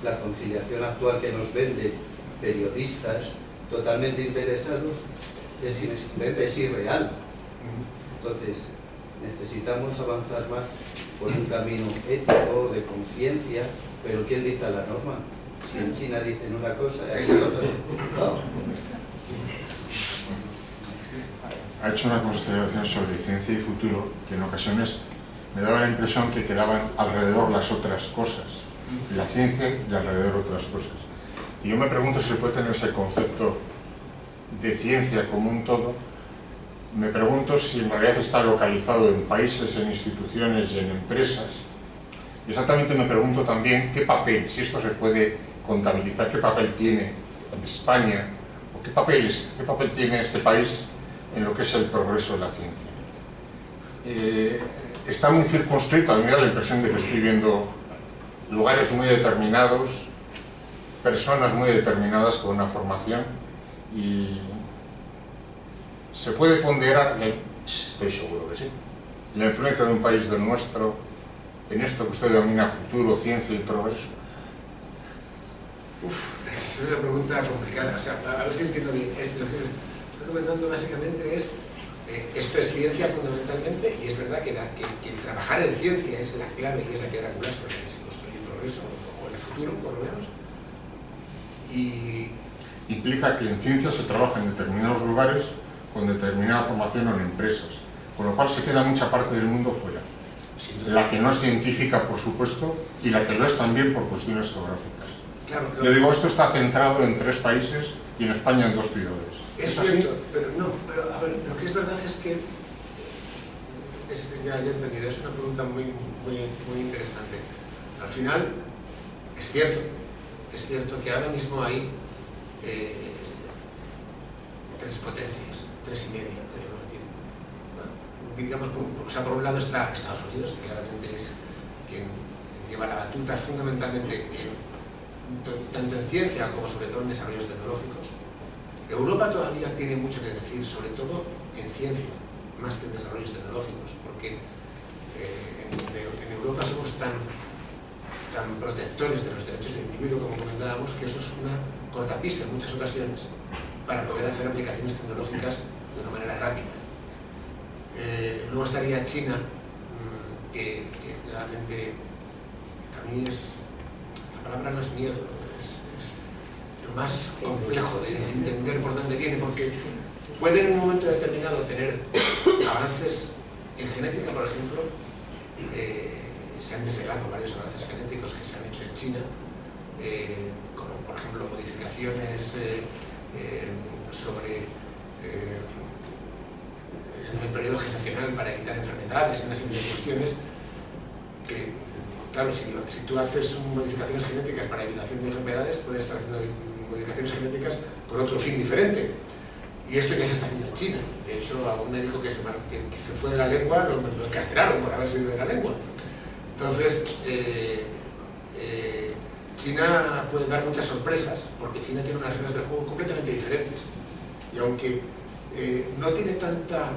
La conciliación actual que nos vende periodistas totalmente interesados es inexistente, es irreal. Entonces, necesitamos avanzar más por un camino ético, de conciencia, pero ¿quién dicta la norma? Si en China dicen una cosa, aquí otra. Ha hecho una consideración sobre ciencia y futuro que en ocasiones me daba la impresión que quedaban alrededor las otras cosas, la ciencia y alrededor otras cosas. Y yo me pregunto si se puede tener ese concepto de ciencia como un todo. Me pregunto si en realidad está localizado en países, en instituciones y en empresas. Y exactamente me pregunto también qué papel, si esto se puede contabilizar, qué papel tiene España o qué papel tiene este país en lo que es el progreso de la ciencia. Está muy circunscrito, a mí me da la impresión de que estoy viendo lugares muy determinados, personas muy determinadas con una formación, y se puede ponderar, estoy seguro que sí, la influencia de un país del nuestro en esto que usted denomina futuro, ciencia y progreso. Es una pregunta complicada, o sea, a ver si entiendo bien. Lo que estoy comentando básicamente es, esto es ciencia fundamentalmente, y es verdad que trabajar en ciencia es la clave y es la piedra angular sobre la que se construye el progreso, o el futuro, por lo menos. Y implica que en ciencia se trabaja en determinados lugares con determinada formación o en empresas, con lo cual se queda mucha parte del mundo fuera. La que no es científica, por supuesto, y la que lo es también por cuestiones geográficas. Claro, yo digo, esto está centrado en 3 países y en España en 2 ciudades. Es cierto, pero a ver, lo que es verdad es que, ya he entendido, es una pregunta muy interesante. Al final, es cierto que ahora mismo hay 3 potencias, 3 y media, podríamos decir. Bueno, digamos, o sea, por un lado está Estados Unidos, que claramente es quien lleva la batuta fundamentalmente tanto en ciencia como sobre todo en desarrollos tecnológicos. Europa todavía tiene mucho que decir, sobre todo en ciencia, más que en desarrollos tecnológicos, porque en Europa somos tan protectores de los derechos del individuo, como comentábamos, que eso es una cortapisa en muchas ocasiones para poder hacer aplicaciones tecnológicas de una manera rápida. Luego estaría China, que realmente a mí la palabra no es miedo, es lo más complejo de entender por dónde viene, porque puede en un momento determinado tener avances en genética, por ejemplo. Se han desvelado varios avances genéticos que se han hecho en China, como por ejemplo modificaciones sobre el periodo gestacional para evitar enfermedades, una serie de cuestiones que claro, si tú haces modificaciones genéticas para evitación de enfermedades, puedes estar haciendo modificaciones genéticas con otro fin diferente. Y esto ya se está haciendo en China. De hecho, a un médico que se fue de la lengua lo encarcelaron por haberse ido de la lengua. Entonces, China puede dar muchas sorpresas, porque China tiene unas reglas del juego completamente diferentes. Y aunque no tiene tanta...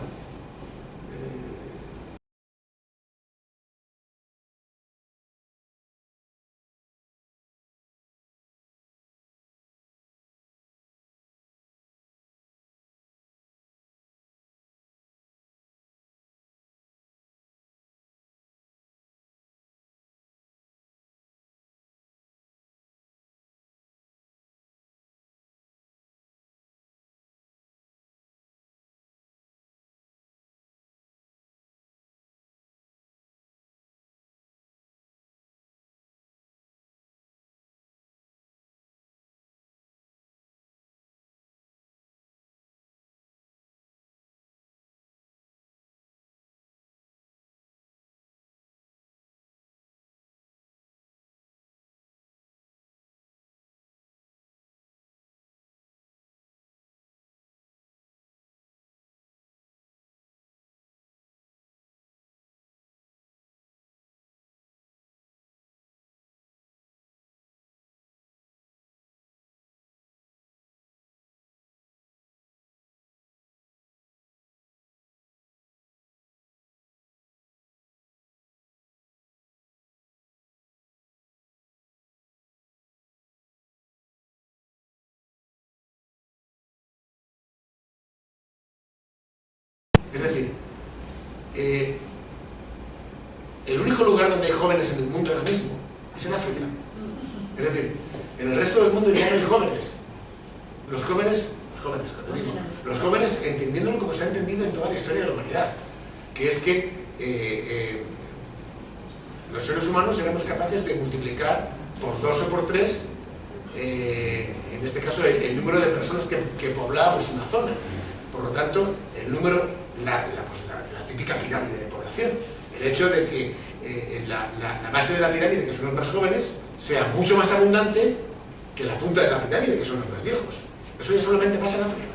Es decir, el único lugar donde hay jóvenes en el mundo ahora mismo es en África. Es decir, en el resto del mundo ya no hay jóvenes. Los jóvenes, entendiéndolo como se ha entendido en toda la historia de la humanidad, que es que los seres humanos éramos capaces de multiplicar por 2 o por 3, en este caso, el número de personas que poblábamos una zona. Por lo tanto, el número, la típica pirámide de población. El hecho de que la base de la pirámide, que son los más jóvenes, sea mucho más abundante que la punta de la pirámide, que son los más viejos. Eso ya solamente pasa en África.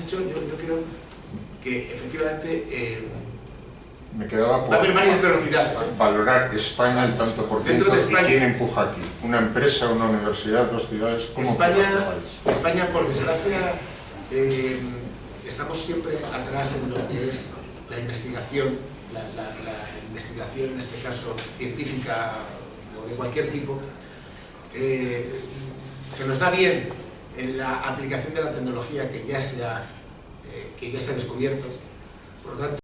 Yo creo que efectivamente me quedaba por va a haber varias velocidades. Valorar España el tanto por ciento y quién empuja aquí. Una empresa, una universidad, 2 ciudades. ¿Cómo España, por desgracia, estamos siempre atrás en lo que es la investigación, la investigación en este caso científica o de cualquier tipo. Se nos da bien en la aplicación de la tecnología que ya se ha descubierto. Por lo tanto,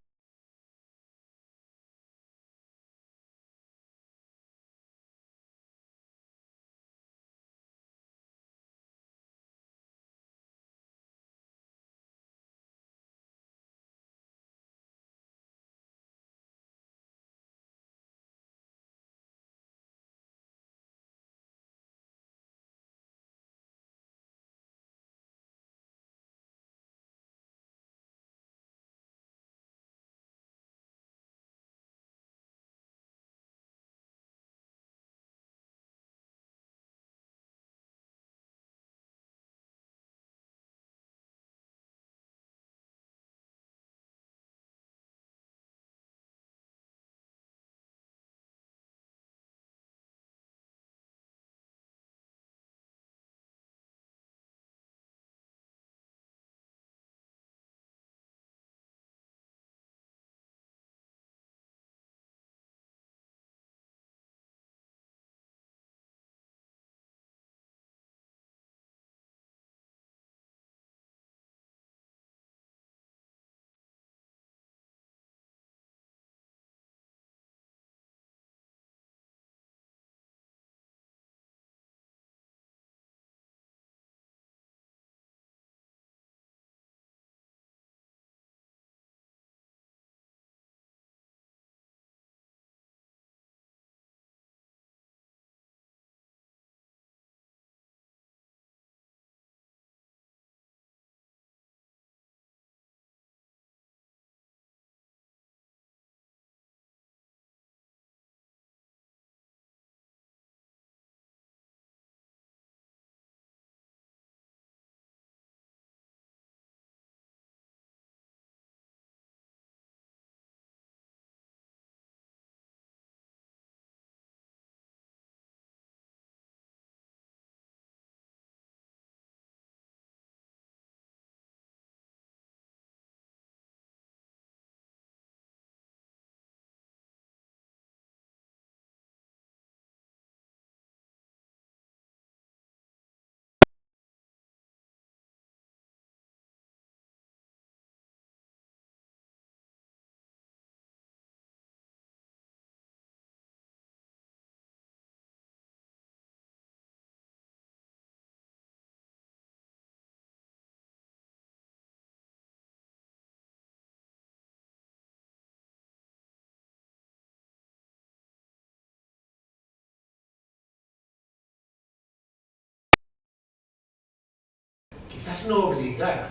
quizás no obligar,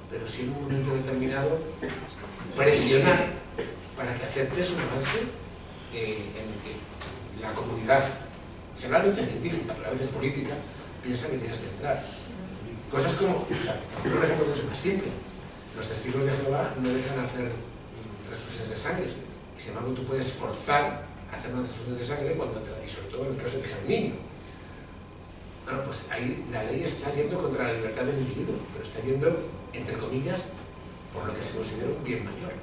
pero sí en un momento determinado presionar para que aceptes un avance en que la comunidad, generalmente científica, pero a veces política, piensa que tienes que entrar. Cosas como, o sea, un ejemplo mucho más simple, los testigos de Jehová no dejan hacer transfusiones de sangre, y sin embargo tú puedes forzar a hacer una transfusión de sangre y sobre todo en el caso de que sea un niño. Bueno, pues ahí la ley está yendo contra la libertad del individuo, pero está yendo, entre comillas, por lo que se considera un bien mayor.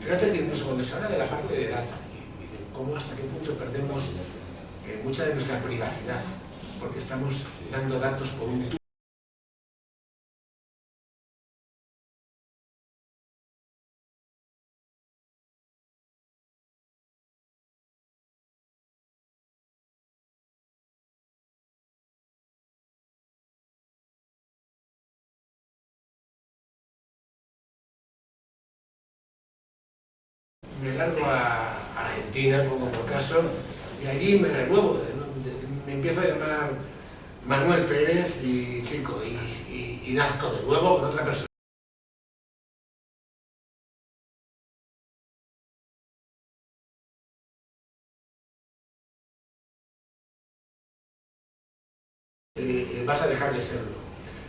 Fíjate que incluso cuando se habla de la parte de data y de cómo hasta qué punto perdemos mucha de nuestra privacidad, porque estamos dando datos por un tubo. Me largo a Argentina, pongo por caso, y allí me renuevo, me empiezo a llamar Manuel Pérez y chico, y nazco de nuevo con otra persona. Vas a dejar de serlo.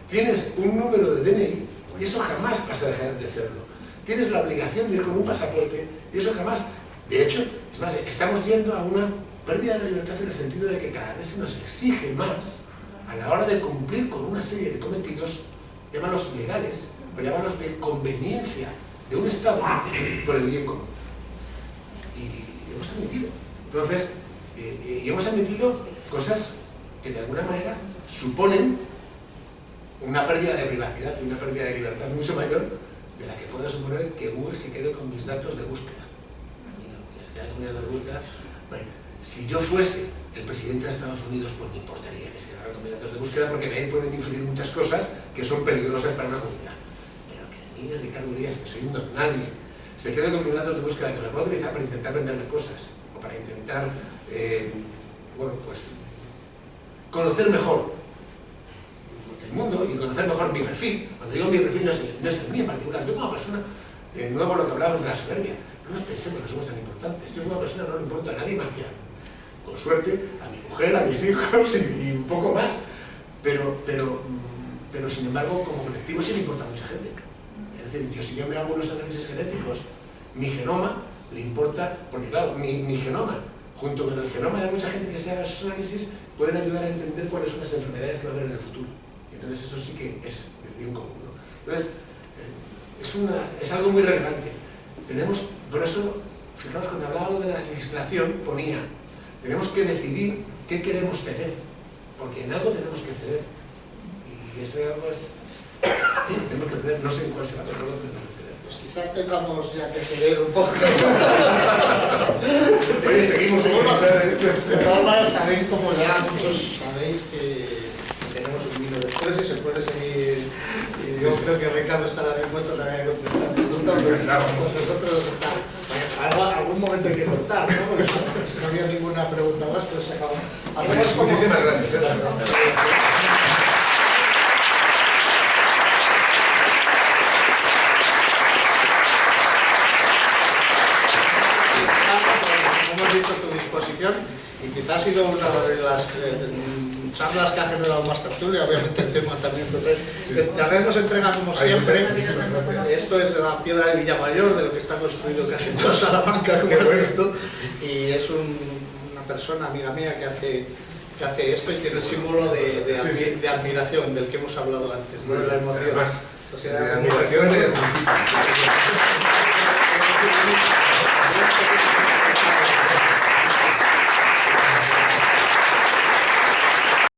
Tienes un número de DNI y eso jamás vas a dejar de serlo. Tienes la obligación de ir con un pasaporte y eso jamás. De hecho, es más, estamos yendo a una pérdida de libertad en el sentido de que cada vez se nos exige más a la hora de cumplir con una serie de cometidos, llámalos legales o llámalos de conveniencia de un Estado por el bien común. Y hemos admitido. Entonces, y hemos admitido cosas que de alguna manera suponen una pérdida de privacidad y una pérdida de libertad mucho mayor de la que puedo suponer que Google se quede con mis datos de búsqueda. Bueno, si yo fuese el presidente de Estados Unidos, pues me importaría que se quedara con mis datos de búsqueda, porque de ahí pueden influir muchas cosas que son peligrosas para una comunidad. Pero que de mí, de Ricardo Urías, que soy un don nadie, se quede con mis datos de búsqueda, que los voy a utilizar para intentar venderme cosas, o para intentar, bueno, pues, conocer mejor el mundo y conocer mejor mi perfil. Cuando digo mi perfil no es el mío en particular. Yo como persona, de nuevo lo que hablábamos de la soberbia, no nos pensemos que somos tan importantes. Yo como persona no le importa a nadie más que con suerte, a mi mujer, a mis hijos y un poco más. Pero sin embargo, como colectivo sí le importa a mucha gente. Es decir, si yo me hago unos análisis genéticos, mi genoma le importa, porque claro, mi genoma, junto con el genoma de mucha gente que se haga esos análisis, pueden ayudar a entender cuáles son las enfermedades que va a haber en el futuro. Entonces eso sí que es del bien común, ¿no? Entonces, es algo muy relevante. Tenemos, por eso, fijaos, cuando hablaba de la legislación, ponía, tenemos que decidir qué queremos ceder, porque en algo tenemos que ceder. Y ese algo es, tenemos que ceder, no sé en cuál será, pero algo tenemos que ceder. Pues quizás tengamos ya que ceder un poco. Oye, seguimos. De todas maneras, sabéis como ya muchos sabéis que tenemos un vino después y se puede seguir. Y yo creo que Ricardo estará dispuesto también a contestar preguntas. Pues nosotros algún momento hay que cortar, ¿no? Porque si no había ninguna pregunta más, pues se acabó. Muchísimas gracias. Hemos visto tu disposición y quizás ha sido una de las charlas que ha generado más tertulia, obviamente el tema también. Entonces, te haremos entrega como siempre. Esto es de la piedra de Villamayor, de lo que está construido casi toda Salamanca, como he visto, y es una persona, amiga mía, que hace esto y tiene el símbolo de admiración del que hemos hablado antes, ¿no? De la emoción. De admiración del municipio.